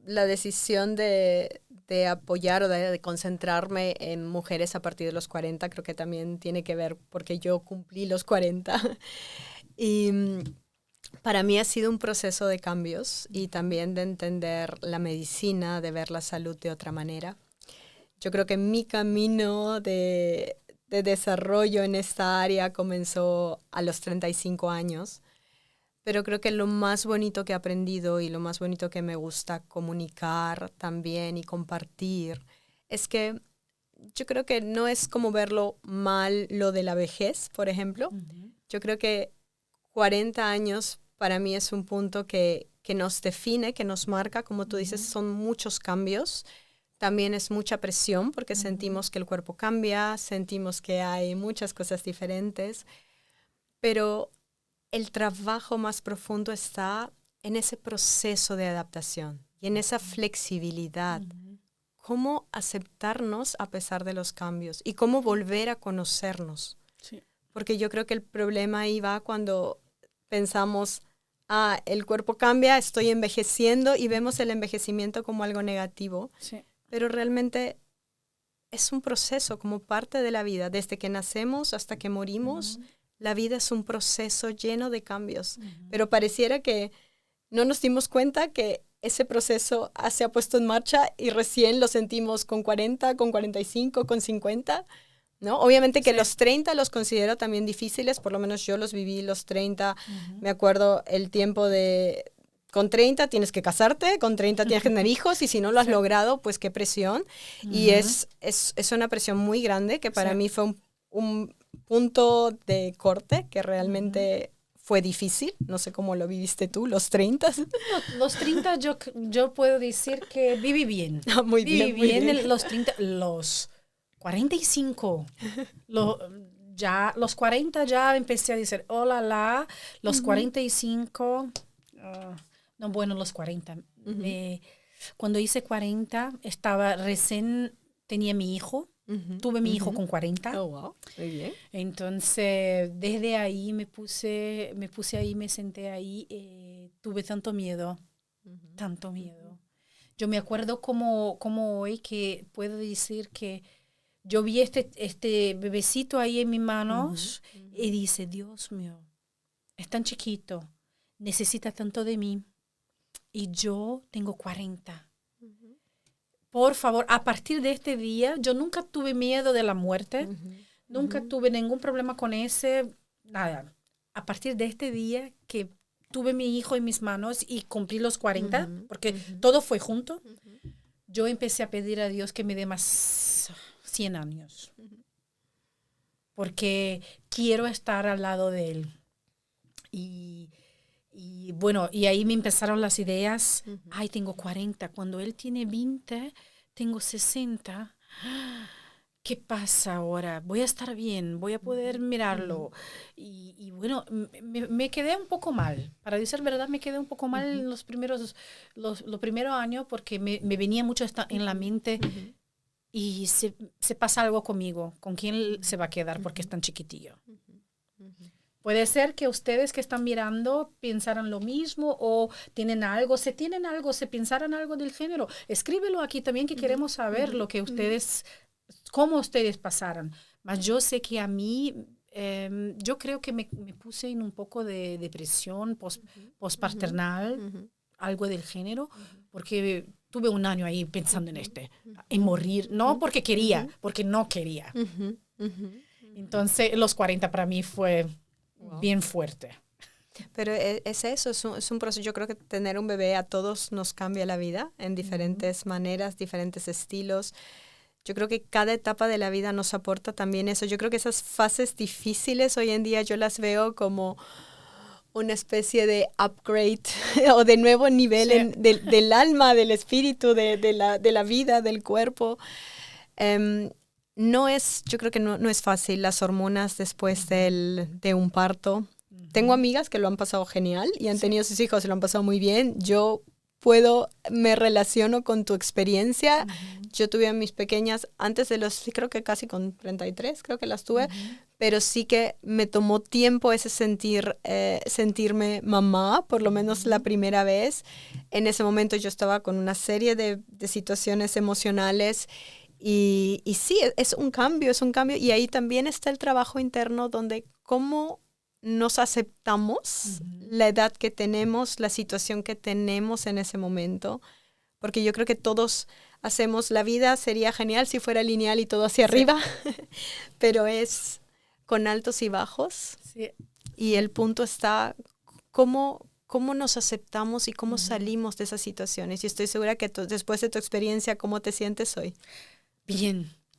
la decisión de apoyar o de concentrarme en mujeres a partir de los 40 creo que también tiene que ver porque yo cumplí los 40 y para mí ha sido un proceso de cambios y también de entender la medicina, de ver la salud de otra manera. Yo creo que mi camino de desarrollo en esta área comenzó a los 35 años. Pero creo que lo más bonito que he aprendido y lo más bonito que me gusta comunicar también y compartir es que yo creo que no es como verlo mal lo de la vejez, por ejemplo. Yo creo que 40 años para mí es un punto que nos define, que nos marca. Como tú dices, son muchos cambios. También es mucha presión porque sentimos que el cuerpo cambia, sentimos que hay muchas cosas diferentes. Pero el trabajo más profundo está en ese proceso de adaptación y en esa flexibilidad. Cómo aceptarnos a pesar de los cambios y cómo volver a conocernos. Sí. Porque yo creo que el problema ahí va cuando pensamos, el cuerpo cambia, estoy envejeciendo y vemos el envejecimiento como algo negativo. Sí. Pero realmente es un proceso como parte de la vida, desde que nacemos hasta que morimos. La vida es un proceso lleno de cambios, pero pareciera que no nos dimos cuenta que ese proceso se ha puesto en marcha y recién lo sentimos con 40, con 45, con 50, ¿no? Obviamente que los 30 los considero también difíciles, por lo menos yo los viví los 30. Me acuerdo el tiempo de... Con 30 tienes que casarte, con 30 tienes que tener hijos y si no lo has logrado, pues qué presión. Y es una presión muy grande que para mí fue un punto de corte que realmente fue difícil. No sé cómo lo viviste tú, los 30. Los 30 yo puedo decir que viví bien. Muy bien, muy bien. Los 30, los 45. Los 40 ya empecé a decir, hola, los 45, no, bueno, los 40. Cuando hice 40, tenía mi hijo. Tuve mi hijo con 40. Oh, wow. Muy bien. Entonces, desde ahí me puse ahí, me senté ahí. Tuve tanto miedo. Yo me acuerdo como hoy que puedo decir que yo vi este bebecito ahí en mis manos y dice, Dios mío, es tan chiquito, necesita tanto de mí y yo tengo 40. Por favor, a partir de este día, yo nunca tuve miedo de la muerte, nunca tuve ningún problema con nada. A partir de este día que tuve mi hijo en mis manos y cumplí los 40, porque todo fue junto, yo empecé a pedir a Dios que me dé más 100 años. Porque quiero estar al lado de Él. Y bueno, y ahí me empezaron las ideas. Ay, tengo 40. Cuando él tiene 20, tengo 60. ¿Qué pasa ahora? Voy a estar bien, voy a poder mirarlo. Y bueno, me quedé un poco mal. Para decir verdad, me quedé un poco mal en los primeros años porque me venía mucho en la mente y se pasa algo conmigo. ¿Con quién se va a quedar porque es tan chiquitillo? Puede ser que ustedes que están mirando pensaran lo mismo o se pensaran algo del género. Escríbelo aquí también que queremos saber lo que ustedes, cómo ustedes pasaron. Mas yo sé que a mí, yo creo que me puse en un poco de depresión postparternal, algo del género, porque tuve un año ahí pensando en morir, no porque quería, porque no quería. Entonces los 40 para mí fue... Wow. Bien fuerte. Pero es eso, es un proceso. Yo creo que tener un bebé a todos nos cambia la vida en diferentes maneras, diferentes estilos. yo creo que cada etapa de la vida nos aporta también eso. Yo creo que esas fases difíciles hoy en día yo las veo como una especie de upgrade o de nuevo nivel del alma, del espíritu, de la vida, del cuerpo. Yo creo que no es fácil las hormonas después de un parto. Tengo amigas que lo han pasado genial y han tenido sus hijos y lo han pasado muy bien. Me relaciono con tu experiencia. Yo tuve a mis pequeñas antes de creo que casi con 33, creo que las tuve, pero sí que me tomó tiempo ese sentirme mamá, por lo menos la primera vez. En ese momento yo estaba con una serie de situaciones emocionales y sí, es un cambio. Y ahí también está el trabajo interno donde cómo nos aceptamos la edad que tenemos, la situación que tenemos en ese momento, porque yo creo que todos hacemos, la vida sería genial si fuera lineal y todo hacia arriba, pero es con altos y bajos, y el punto está cómo nos aceptamos y cómo salimos de esas situaciones, y estoy segura que después de tu experiencia, ¿cómo te sientes hoy?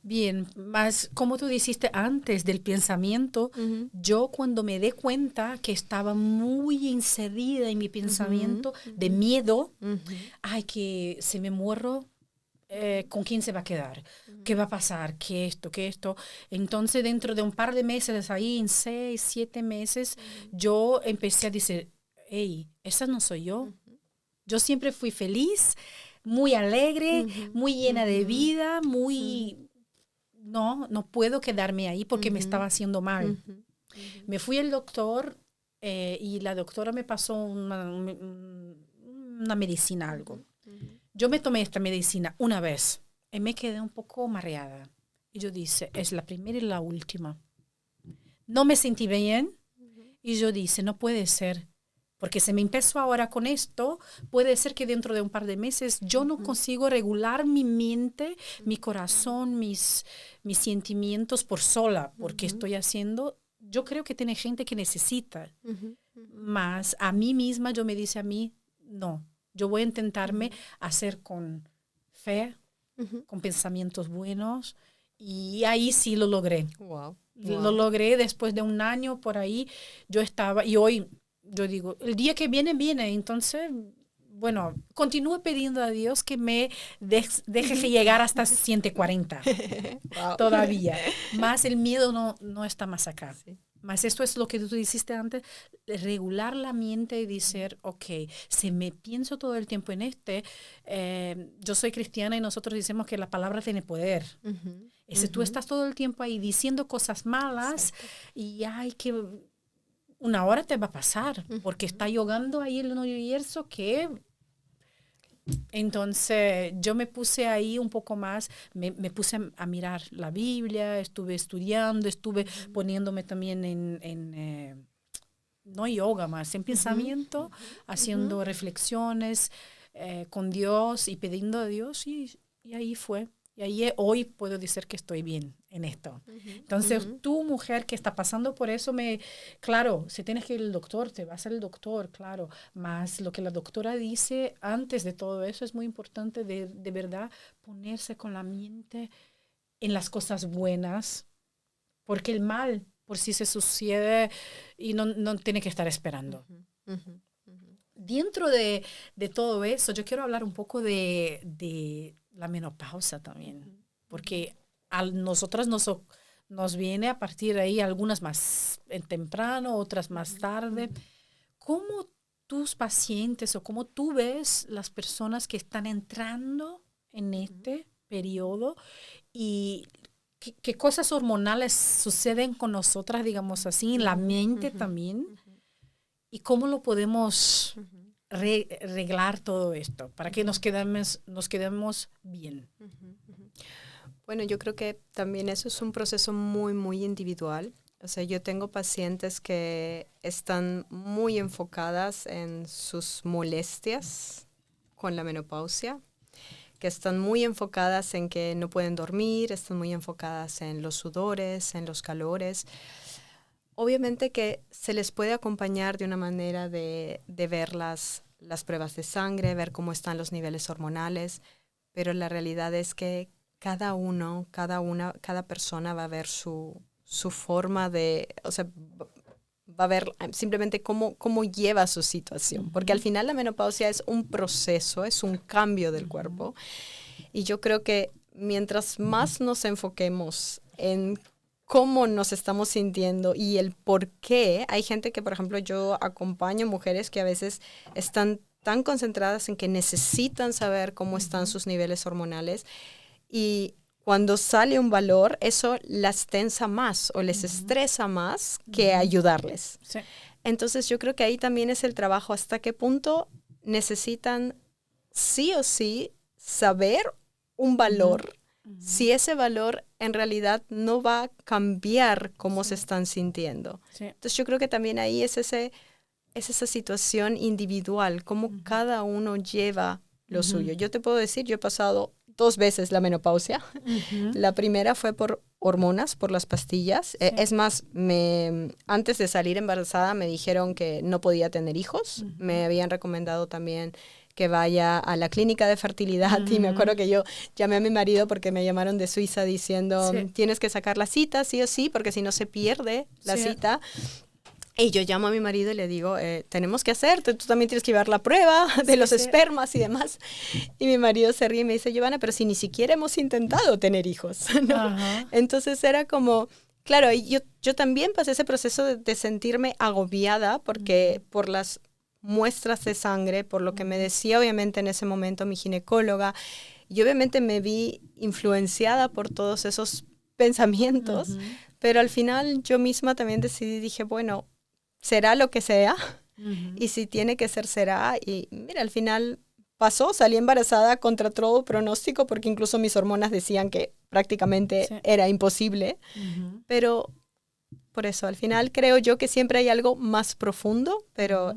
Bien, más como tú dijiste antes del pensamiento, yo cuando me di cuenta que estaba muy inserida en mi pensamiento de miedo, ay, que se me muero, ¿con quién se va a quedar? ¿Qué va a pasar? ¿Qué esto? Entonces dentro de un par de meses, ahí en 6, 7 meses, yo empecé a decir, hey, esa no soy yo. Yo siempre fui feliz, muy alegre, muy llena de vida, muy... No puedo quedarme ahí porque me estaba haciendo mal. Me fui al doctor y la doctora me pasó una medicina, algo. Yo me tomé esta medicina una vez y me quedé un poco mareada. Y yo dije, es la primera y la última. No me sentí bien y yo dije, no puede ser. Porque se me empezó ahora con esto, puede ser que dentro de un par de meses yo no consigo regular mi mente, mi corazón, mis sentimientos por sola, porque estoy haciendo, yo creo que tiene gente que necesita, más a mí misma yo me dice a mí, no, yo voy a intentarme hacer con fe, con pensamientos buenos, y ahí sí lo logré. Wow. Lo logré después de un año por ahí, yo estaba, y hoy... Yo digo, el día que viene, entonces, bueno, continúo pidiendo a Dios que me deje llegar hasta 140 Wow. todavía. Más el miedo no está más acá. Sí. Más esto es lo que tú dijiste antes, regular la mente y decir, ok, si me pienso todo el tiempo en yo soy cristiana y nosotros decimos que la palabra tiene poder. Y si tú estás todo el tiempo ahí diciendo cosas malas, y hay que... Una hora te va a pasar, porque está jugando ahí el universo que... Entonces, yo me puse ahí un poco más, me puse a mirar la Biblia, estuve estudiando, estuve poniéndome también no yoga más, en pensamiento, haciendo reflexiones con Dios y pidiendo a Dios, y ahí fue. Y ahí hoy puedo decir que estoy bien en esto. Entonces, tú, mujer que está pasando por eso, claro, si tienes que ir al doctor, te vas al doctor, claro. Más lo que la doctora dice antes de todo eso es muy importante, de verdad, ponerse con la mente en las cosas buenas, porque el mal por sí se sucede y no tiene que estar esperando. Dentro de todo eso, yo quiero hablar un poco de la menopausa también, porque a nosotras nos viene a partir de ahí, algunas más temprano, otras más tarde. ¿Cómo tus pacientes o cómo tú ves las personas que están entrando en este periodo y qué cosas hormonales suceden con nosotras, digamos así, en la mente también? ¿Y cómo lo podemos arreglar todo esto para que nos quedemos bien? Bueno, yo creo que también eso es un proceso muy, muy individual. O sea, yo tengo pacientes que están muy enfocadas en sus molestias con la menopausia, que están muy enfocadas en que no pueden dormir, están muy enfocadas en los sudores, en los calores. Obviamente que se les puede acompañar de una manera de ver las pruebas de sangre, ver cómo están los niveles hormonales, pero la realidad es que cada persona va a ver su forma de, o sea, va a ver simplemente cómo lleva su situación. Porque al final la menopausia es un proceso, es un cambio del cuerpo. Y yo creo que mientras más nos enfoquemos en cómo nos estamos sintiendo y el por qué, hay gente que, por ejemplo, yo acompaño mujeres que a veces están tan concentradas en que necesitan saber cómo están sus niveles hormonales, y cuando sale un valor, eso las tensa más o les estresa más que ayudarles. Sí. Entonces yo creo que ahí también es el trabajo, hasta qué punto necesitan sí o sí saber un valor, si ese valor en realidad no va a cambiar cómo se están sintiendo. Sí. Entonces yo creo que también ahí es esa situación individual, cómo cada uno lleva lo suyo. Yo te puedo decir, yo he pasado 2 veces la menopausia. La primera fue por hormonas, por las pastillas. Sí. Es más, antes de salir embarazada me dijeron que no podía tener hijos. Me habían recomendado también que vaya a la clínica de fertilidad. Y me acuerdo que yo llamé a mi marido porque me llamaron de Suiza diciendo, tienes que sacar la cita, sí o sí, porque si no se pierde la cita. Y yo llamo a mi marido y le digo, tenemos que hacerte, tú también tienes que llevar la prueba de los espermas y demás. Y mi marido se ríe y me dice, Giovanna, pero si ni siquiera hemos intentado tener hijos, ¿no? Entonces era como, claro, yo también pasé ese proceso de sentirme agobiada porque por las muestras de sangre, por lo que me decía obviamente en ese momento mi ginecóloga, y obviamente me vi influenciada por todos esos pensamientos, pero al final yo misma también decidí, dije, bueno, será lo que sea, y si tiene que ser, será. Y mira, al final pasó, salí embarazada contra todo pronóstico, porque incluso mis hormonas decían que prácticamente era imposible. Pero por eso, al final creo yo que siempre hay algo más profundo, pero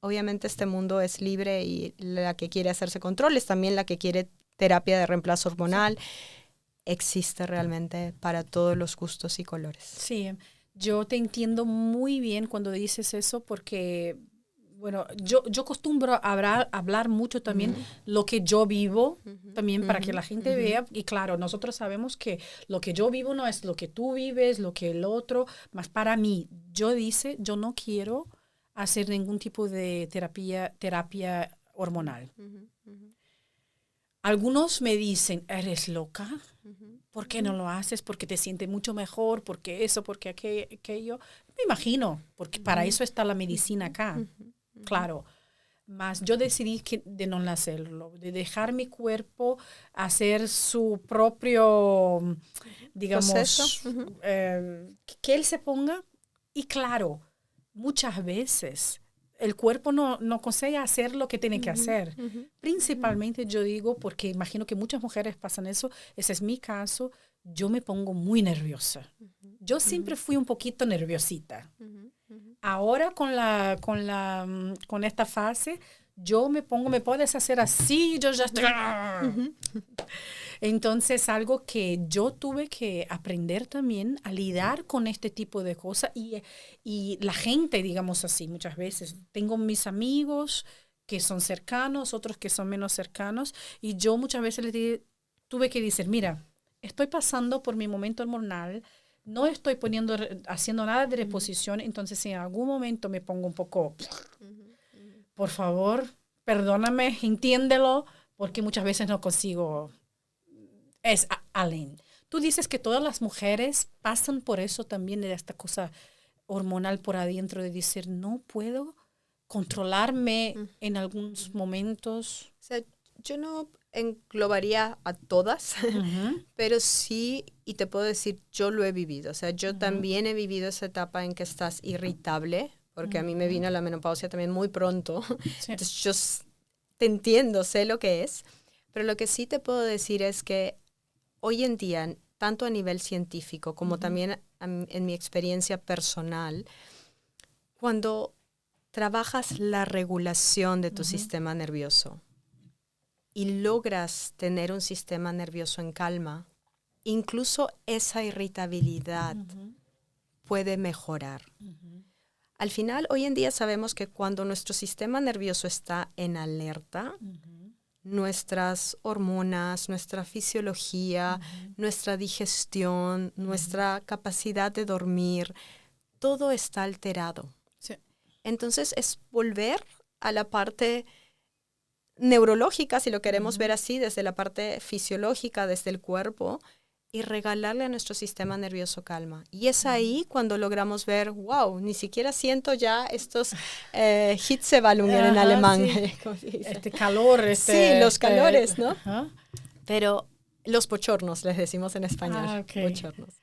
obviamente este mundo es libre y la que quiere hacerse controles, también la que quiere terapia de reemplazo hormonal, existe realmente para todos los gustos y colores. Sí. Yo te entiendo muy bien cuando dices eso porque, bueno, yo acostumbro a hablar mucho también lo que yo vivo, también para que la gente vea. Y claro, nosotros sabemos que lo que yo vivo no es lo que tú vives, lo que el otro, más para mí. Yo no quiero hacer ningún tipo de terapia hormonal. Algunos me dicen, ¿eres loca? ¿Por qué no lo haces? Porque te sientes mucho mejor, porque eso, porque aquello. Me imagino, porque para eso está la medicina acá. Claro. Mas yo decidí de no hacerlo, de dejar mi cuerpo hacer su propio, digamos, que él se ponga. Y claro, muchas veces el cuerpo no consigue hacer lo que tiene que hacer. Principalmente yo digo, porque imagino que muchas mujeres pasan eso, ese es mi caso, yo me pongo muy nerviosa. Yo siempre fui un poquito nerviosita. Ahora con esta fase, yo me puedes hacer así, yo ya estoy... Entonces, algo que yo tuve que aprender también a lidiar con este tipo de cosas y la gente, digamos así, muchas veces. Tengo mis amigos que son cercanos, otros que son menos cercanos, y yo muchas veces tuve que decir, mira, estoy pasando por mi momento hormonal, no estoy haciendo nada de reposición, entonces si en algún momento me pongo un poco, por favor, perdóname, entiéndelo, porque muchas veces no consigo... Es Alain. Tú dices que todas las mujeres pasan por eso también, de esta cosa hormonal por adentro, de decir, no puedo controlarme en algunos momentos. O sea, yo no englobaría a todas, pero sí, y te puedo decir, yo lo he vivido. O sea, yo también he vivido esa etapa en que estás irritable, porque a mí me vino la menopausia también muy pronto. Sí. Entonces yo te entiendo, sé lo que es, pero lo que sí te puedo decir es que hoy en día, tanto a nivel científico como también en mi experiencia personal, cuando trabajas la regulación de tu sistema nervioso y logras tener un sistema nervioso en calma, incluso esa irritabilidad puede mejorar. Al final, hoy en día sabemos que cuando nuestro sistema nervioso está en alerta, nuestras hormonas, nuestra fisiología, nuestra digestión, nuestra capacidad de dormir, todo está alterado. Sí. Entonces es volver a la parte neurológica, si lo queremos ver así, desde la parte fisiológica, desde el cuerpo, y regalarle a nuestro sistema nervioso calma. Y es ahí cuando logramos ver, wow, ni siquiera siento ya estos Hitzewallungen en alemán. Sí. Este calor. Sí, los calores, ¿no? Pero los bochornos, les decimos en español. Okay. Bochornos.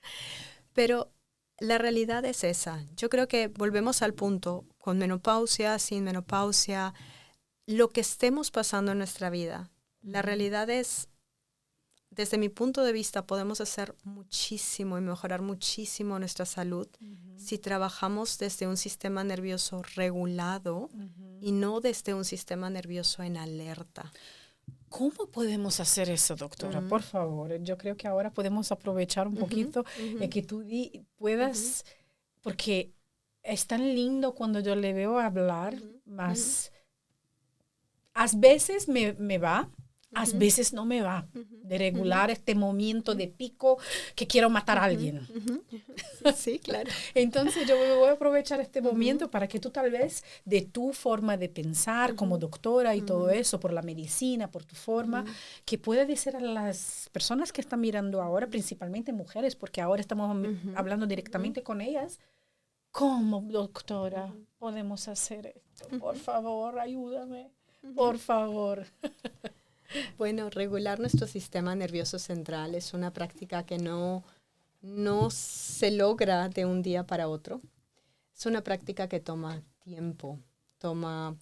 Pero la realidad es esa. Yo creo que volvemos al punto, con menopausia, sin menopausia, lo que estemos pasando en nuestra vida. La realidad es, desde mi punto de vista, podemos hacer muchísimo y mejorar muchísimo nuestra salud si trabajamos desde un sistema nervioso regulado y no desde un sistema nervioso en alerta. ¿Cómo podemos hacer eso, doctora? Por favor, yo creo que ahora podemos aprovechar un poquito que tú puedas, porque es tan lindo cuando yo le veo hablar, más a veces me va, a veces no me va, de regular este momento de pico que quiero matar a alguien. Sí, claro. Entonces yo voy a aprovechar este momento para que tú tal vez de tu forma de pensar como doctora y todo eso, por la medicina, por tu forma, que puedas decir a las personas que están mirando ahora, principalmente mujeres, porque ahora estamos hablando directamente con ellas, ¿cómo, doctora, podemos hacer esto? Por favor, ayúdame, por favor. Bueno, regular nuestro sistema nervioso central es una práctica que no se logra de un día para otro. Es una práctica que toma tiempo, toma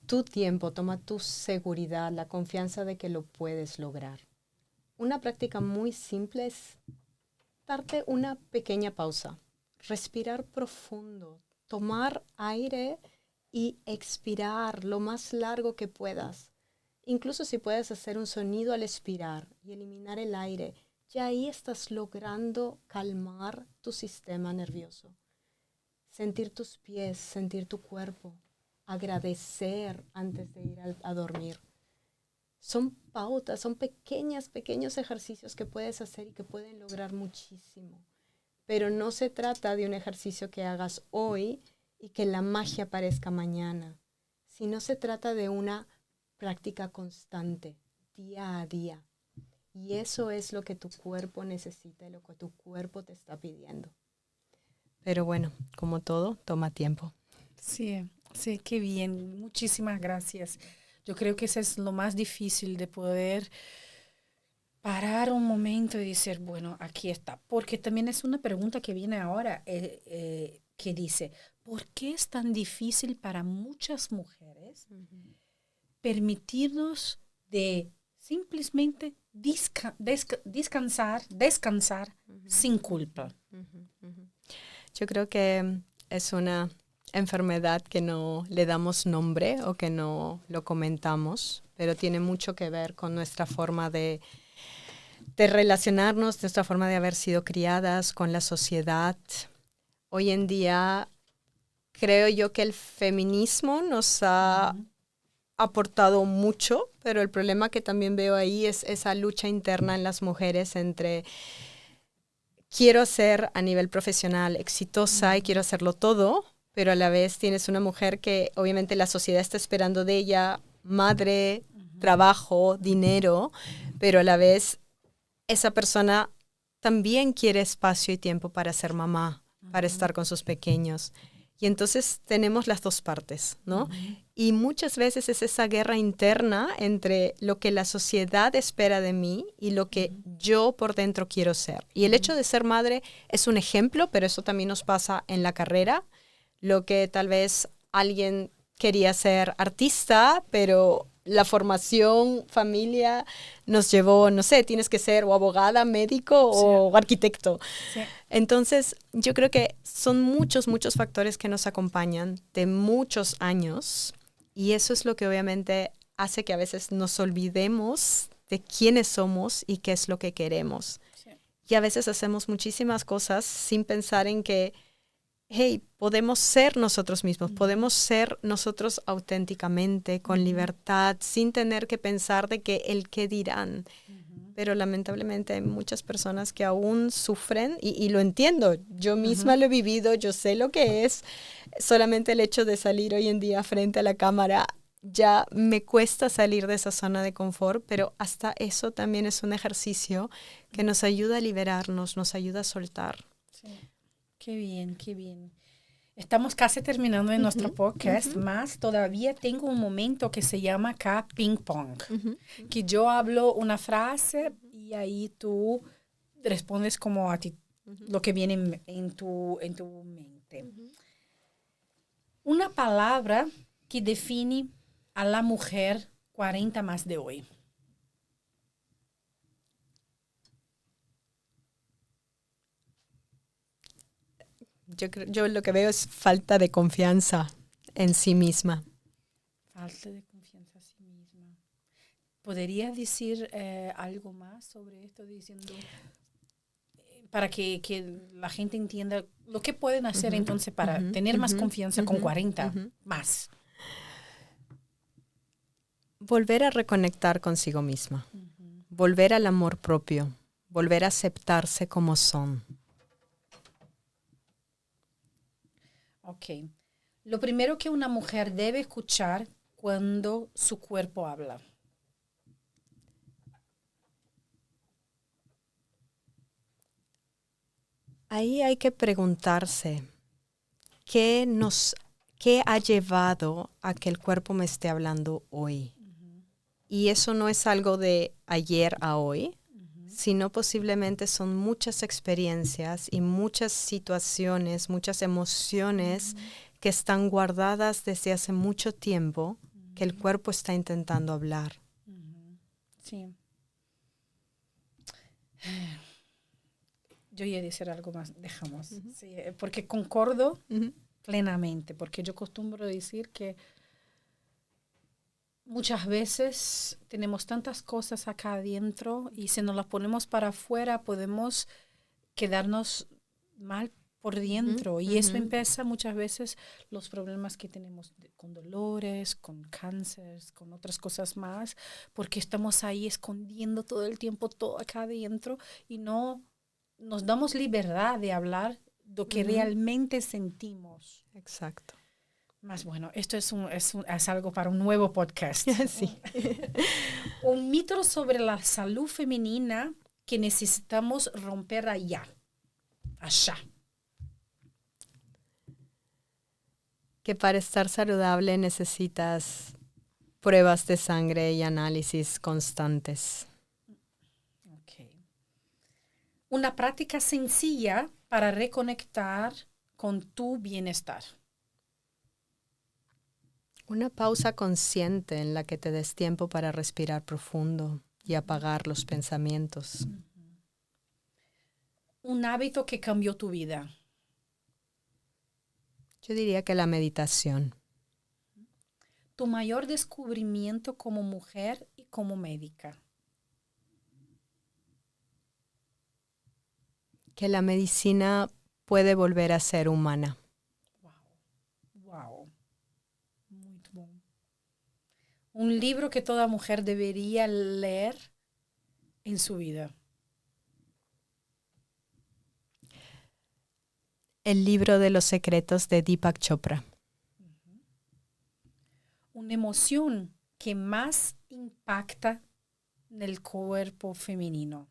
tu tiempo, toma tu seguridad, la confianza de que lo puedes lograr. Una práctica muy simple es darte una pequeña pausa, respirar profundo, tomar aire y expirar lo más largo que puedas. Incluso si puedes hacer un sonido al expirar y eliminar el aire, ya ahí estás logrando calmar tu sistema nervioso. Sentir tus pies, sentir tu cuerpo, agradecer antes de ir a dormir. Son pautas, son pequeños ejercicios que puedes hacer y que pueden lograr muchísimo. Pero no se trata de un ejercicio que hagas hoy y que la magia aparezca mañana, sino se trata de una práctica constante, día a día. Y eso es lo que tu cuerpo necesita y lo que tu cuerpo te está pidiendo. Pero bueno, como todo, toma tiempo. Sí, qué bien. Muchísimas gracias. Yo creo que eso es lo más difícil de poder parar un momento y decir, bueno, aquí está. Porque también es una pregunta que viene ahora que dice, ¿por qué es tan difícil para muchas mujeres permitirnos de simplemente descansar sin culpa? Yo creo que es una enfermedad que no le damos nombre o que no lo comentamos, pero tiene mucho que ver con nuestra forma de relacionarnos, nuestra forma de haber sido criadas con la sociedad. Hoy en día creo yo que el feminismo nos ha aportado mucho, pero el problema que también veo ahí es esa lucha interna en las mujeres entre quiero ser a nivel profesional exitosa y quiero hacerlo todo, pero a la vez tienes una mujer que obviamente la sociedad está esperando de ella madre, trabajo, dinero, pero a la vez esa persona también quiere espacio y tiempo para ser mamá, para estar con sus pequeños. Y entonces tenemos las dos partes, ¿no? Y muchas veces es esa guerra interna entre lo que la sociedad espera de mí y lo que yo por dentro quiero ser. Y el hecho de ser madre es un ejemplo, pero eso también nos pasa en la carrera. Lo que tal vez alguien quería ser artista, pero la formación, familia, nos llevó, no sé, tienes que ser o abogada, médico o arquitecto. Sí. Entonces, yo creo que son muchos factores que nos acompañan de muchos años y eso es lo que obviamente hace que a veces nos olvidemos de quiénes somos y qué es lo que queremos. Sí. Y a veces hacemos muchísimas cosas sin pensar en que hey, podemos ser nosotros mismos, podemos ser nosotros auténticamente, con libertad, sin tener que pensar de que el qué dirán. Pero lamentablemente hay muchas personas que aún sufren y lo entiendo. Yo misma lo he vivido, yo sé lo que es. Solamente el hecho de salir hoy en día frente a la cámara ya me cuesta salir de esa zona de confort, pero hasta eso también es un ejercicio que nos ayuda a liberarnos, nos ayuda a soltar. Sí. Qué bien, qué bien. Estamos casi terminando en nuestro podcast, más todavía tengo un momento que se llama acá ping pong, que yo hablo una frase y ahí tú respondes como a ti, lo que viene en tu mente. Una palabra que define a la mujer 40 más de hoy. Yo lo que veo es falta de confianza en sí misma. Falta de confianza en sí misma. ¿Podrías decir algo más sobre esto diciendo para que la gente entienda lo que pueden hacer entonces para tener más confianza con 40 más? Volver a reconectar consigo misma, volver al amor propio, volver a aceptarse como son. Ok. Lo primero que una mujer debe escuchar cuando su cuerpo habla. Ahí hay que preguntarse, ¿qué ha llevado a que el cuerpo me esté hablando hoy? Y eso no es algo de ayer a hoy, sino posiblemente son muchas experiencias y muchas situaciones, muchas emociones que están guardadas desde hace mucho tiempo que el cuerpo está intentando hablar. Sí. Yo iba a decir algo más, dejamos. Sí, porque concordo plenamente, porque yo acostumbro decir que muchas veces tenemos tantas cosas acá adentro y si nos las ponemos para afuera podemos quedarnos mal por dentro. Y eso empieza muchas veces los problemas que tenemos con dolores, con cáncer, con otras cosas más, porque estamos ahí escondiendo todo el tiempo todo acá adentro y no nos damos libertad de hablar lo que realmente sentimos. Exacto. Más bueno, esto es algo para un nuevo podcast. Sí. Un mito sobre la salud femenina que necesitamos romper allá. Que para estar saludable necesitas pruebas de sangre y análisis constantes. Okay. Una práctica sencilla para reconectar con tu bienestar. Una pausa consciente en la que te des tiempo para respirar profundo y apagar los pensamientos. Un hábito que cambió tu vida. Yo diría que la meditación. Tu mayor descubrimiento como mujer y como médica. Que la medicina puede volver a ser humana. Wow. Muy bueno. Un libro que toda mujer debería leer en su vida. El libro de los secretos de Deepak Chopra. Una emoción que más impacta en el cuerpo femenino.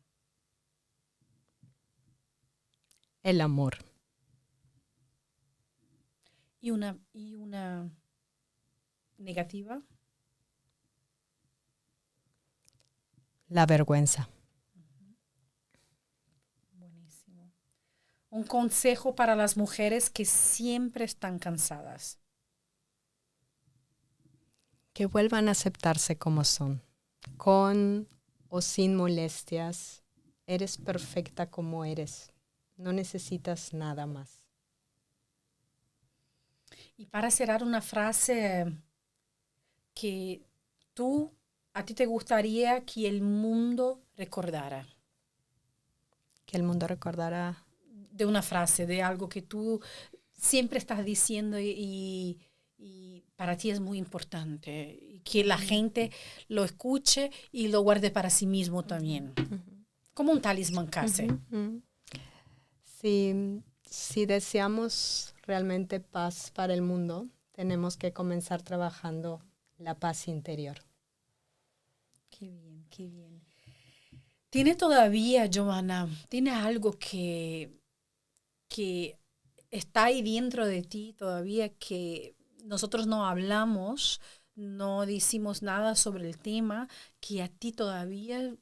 El amor. Y una negativa. La vergüenza. Buenísimo. Un consejo para las mujeres que siempre están cansadas. Que vuelvan a aceptarse como son, con o sin molestias. Eres perfecta como eres. No necesitas nada más. Y para cerrar, una frase que a ti te gustaría que el mundo recordara. Que el mundo recordara. De una frase, de algo que tú siempre estás diciendo y para ti es muy importante y que la gente lo escuche y lo guarde para sí mismo también. Como un talismán casi. Si deseamos realmente paz para el mundo, tenemos que comenzar trabajando la paz interior. Qué bien, qué bien. ¿Tiene todavía, Giovanna, tiene algo que está ahí dentro de ti todavía que nosotros no hablamos, no decimos nada sobre el tema, que a ti todavía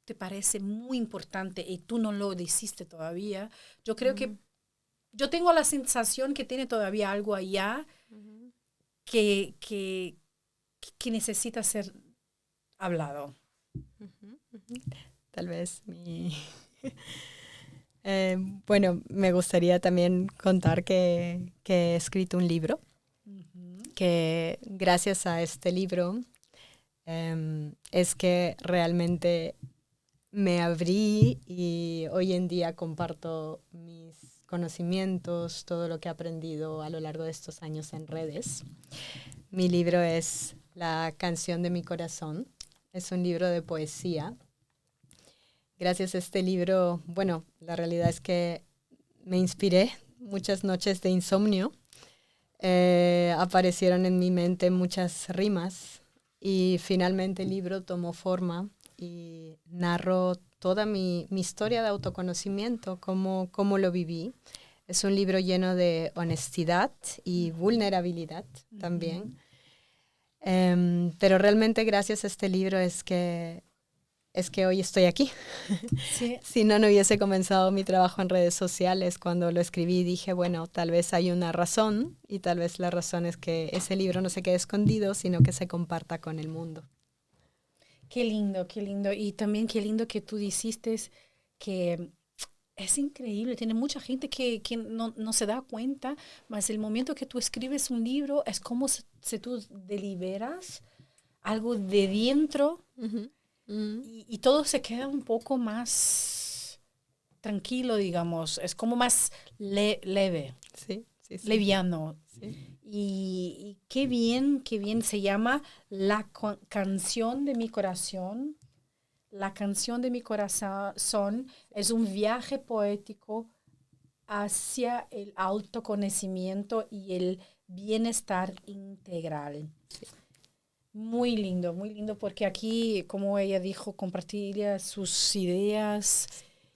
te parece muy importante y tú no lo dijiste todavía? Yo creo que yo tengo la sensación que tiene todavía algo allá que, que, que necesita ser hablado. Tal vez bueno, me gustaría también contar que he escrito un libro, que gracias a este libro es que realmente me abrí y hoy en día comparto mis conocimientos, todo lo que he aprendido a lo largo de estos años en redes. Mi libro es La canción de mi corazón. Es un libro de poesía. Gracias a este libro, bueno, la realidad es que me inspiré muchas noches de insomnio. Aparecieron en mi mente muchas rimas y finalmente el libro tomó forma y narro toda mi historia de autoconocimiento, cómo lo viví. Es un libro lleno de honestidad y vulnerabilidad también. Pero realmente gracias a este libro es que hoy estoy aquí. Sí. Si no, no hubiese comenzado mi trabajo en redes sociales. Cuando lo escribí dije, bueno, tal vez hay una razón y tal vez la razón es que ese libro no se quede escondido, sino que se comparta con el mundo. Qué lindo, qué lindo. Y también qué lindo que tú dijiste que es increíble. Tiene mucha gente que no se da cuenta, mas el momento que tú escribes un libro es como si tú deliberas algo de dentro y todo se queda un poco más tranquilo, digamos. Es como más leve, Sí. leviano. Sí. Y qué bien se llama La canción de mi corazón. La canción de mi corazón es un viaje poético hacia el autoconocimiento y el bienestar integral. Sí. Muy lindo porque aquí, como ella dijo, compartía sus ideas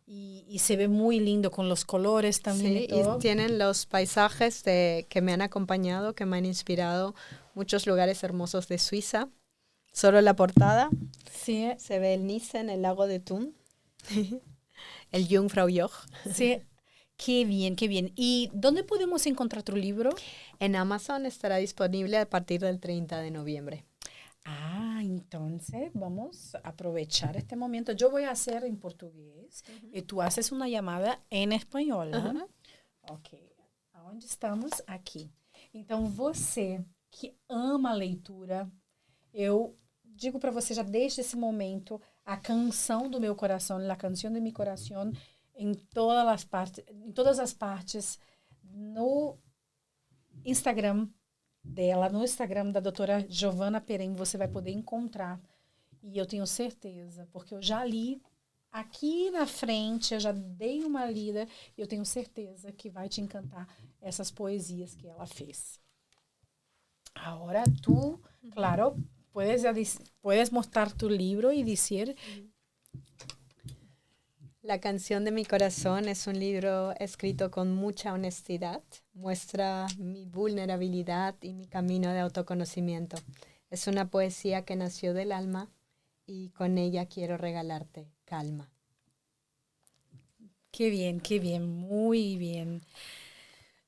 y se ve muy lindo con los colores también Sí, y todo. y tienen los paisajes que me han acompañado, que me han inspirado, muchos lugares hermosos de Suiza. Solo la portada, Sí, se ve el Nissen, el lago de Thun, el Jungfraujoch. sí, qué bien, qué bien. ¿Y dónde podemos encontrar tu libro? En Amazon estará disponible a partir del 30 de noviembre. Ah, entonces vamos a aprovechar este momento. Yo voy a hacer en portugués y tú haces una llamada en espanhol. Ok, aonde estamos? Aqui. Então, você que ama a leitura, eu digo para você já desde esse momento a canção do meu coração, a canção de meu coração, em todas as partes, no Instagram dela, no Instagram da doutora Giovanna Perem, você vai poder encontrar. E eu tenho certeza, porque eu já li aqui na frente, eu já dei uma lida e eu tenho certeza que vai te encantar essas poesias que ela fez. Agora tú, claro, puedes mostrar tu libro y decir. La canción de mi corazón es un libro escrito con mucha honestidad. Muestra mi vulnerabilidad y mi camino de autoconocimiento. Es una poesía que nació del alma y con ella quiero regalarte calma. Qué bien, muy bien.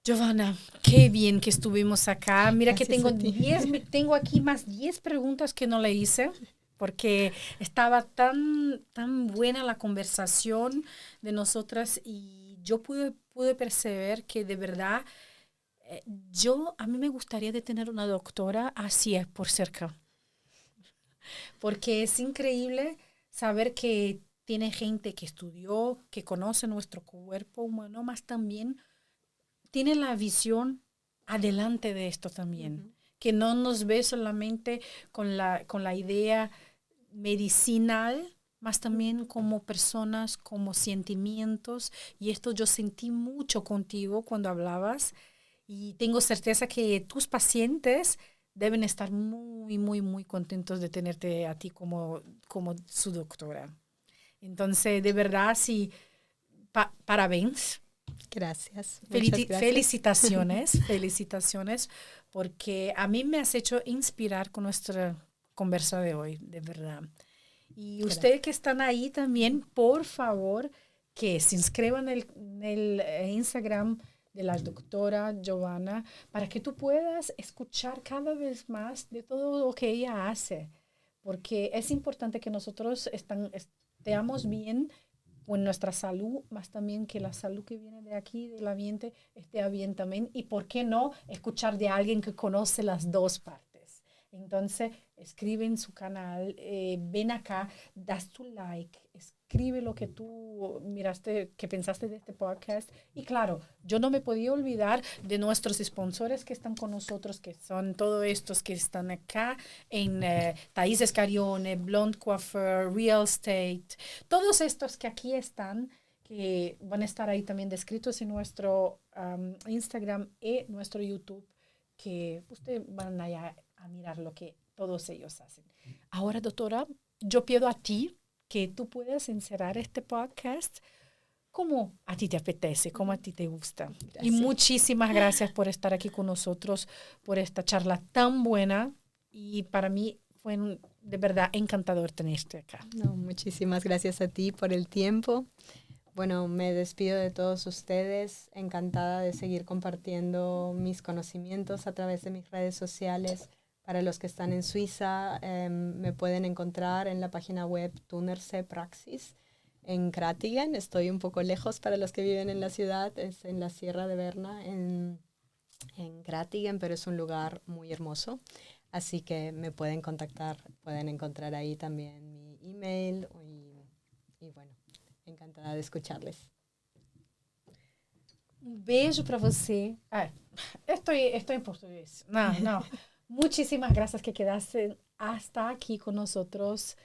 Giovanna, qué bien que estuvimos acá. Mira Gracias que tengo aquí más 10 preguntas que no le hice porque estaba tan buena la conversación de nosotras y yo pude percibir que de verdad a mí me gustaría de tener una doctora así por cerca. Porque es increíble saber que tiene gente que estudió, que conoce nuestro cuerpo humano, más también tiene la visión adelante de esto también, que no nos ve solamente con la idea medicinal, más también como personas, como sentimientos. Y esto yo sentí mucho contigo cuando hablabas y tengo certeza que tus pacientes deben estar muy, muy, muy contentos de tenerte a ti como su doctora. Entonces, de verdad, sí, parabéns. Gracias. Felicitaciones, porque a mí me has hecho inspirar con nuestra conversa de hoy, de verdad. Y ustedes que están ahí también, por favor, que se inscriban en el Instagram de la doctora Giovanna para que tú puedas escuchar cada vez más de todo lo que ella hace, porque es importante que nosotros estemos bien con nuestra salud, más también que la salud que viene de aquí, del ambiente, esté bien también. Y por qué no escuchar de alguien que conoce las dos partes. Entonces, escribe en su canal, ven acá, das tu like, escribe lo que tú miraste, que pensaste de este podcast. Y claro, yo no me podía olvidar de nuestros sponsores que están con nosotros, que son todos estos que están acá en Thais Escarione, Blonde Coiffure, Real Estate, todos estos que aquí están, que van a estar ahí también descritos en nuestro Instagram y nuestro YouTube, que ustedes van a mirar lo que todos ellos hacen. Ahora, doctora, yo pido a ti que tú puedas encerrar este podcast como a ti te apetece, como a ti te gusta. Gracias. Y muchísimas gracias por estar aquí con nosotros, por esta charla tan buena. Y para mí fue de verdad encantador tenerte acá. No, muchísimas gracias a ti por el tiempo. Bueno, me despido de todos ustedes. Encantada de seguir compartiendo mis conocimientos a través de mis redes sociales. Para los que están en Suiza, me pueden encontrar en la página web Thunersee Praxis en Krattigen. Estoy un poco lejos para los que viven en la ciudad, es en la Sierra de Berna, en Krattigen, pero es un lugar muy hermoso. Así que me pueden contactar, pueden encontrar ahí también mi email y bueno, encantada de escucharles. Un beijo para você. Estoy en portugués. No. Muchísimas gracias que quedaste hasta aquí con nosotros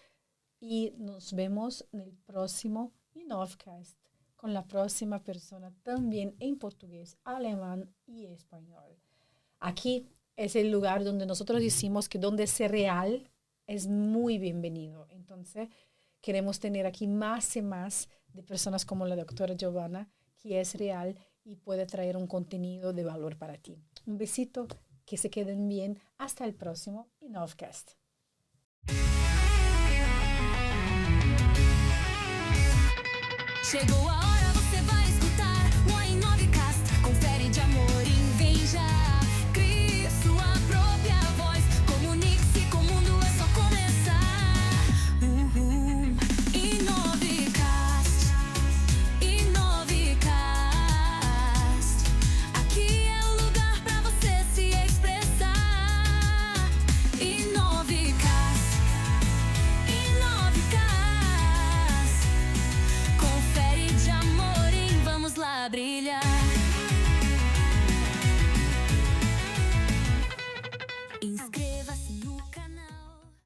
y nos vemos en el próximo Innovcast con la próxima persona también en portugués, alemán y español. Aquí es el lugar donde nosotros decimos que donde es real es muy bienvenido. Entonces queremos tener aquí más y más de personas como la doctora Giovanna, que es real y puede traer un contenido de valor para ti. Un besito. Que se queden bien. Hasta el próximo Innovcast. Chegou a hora, você vai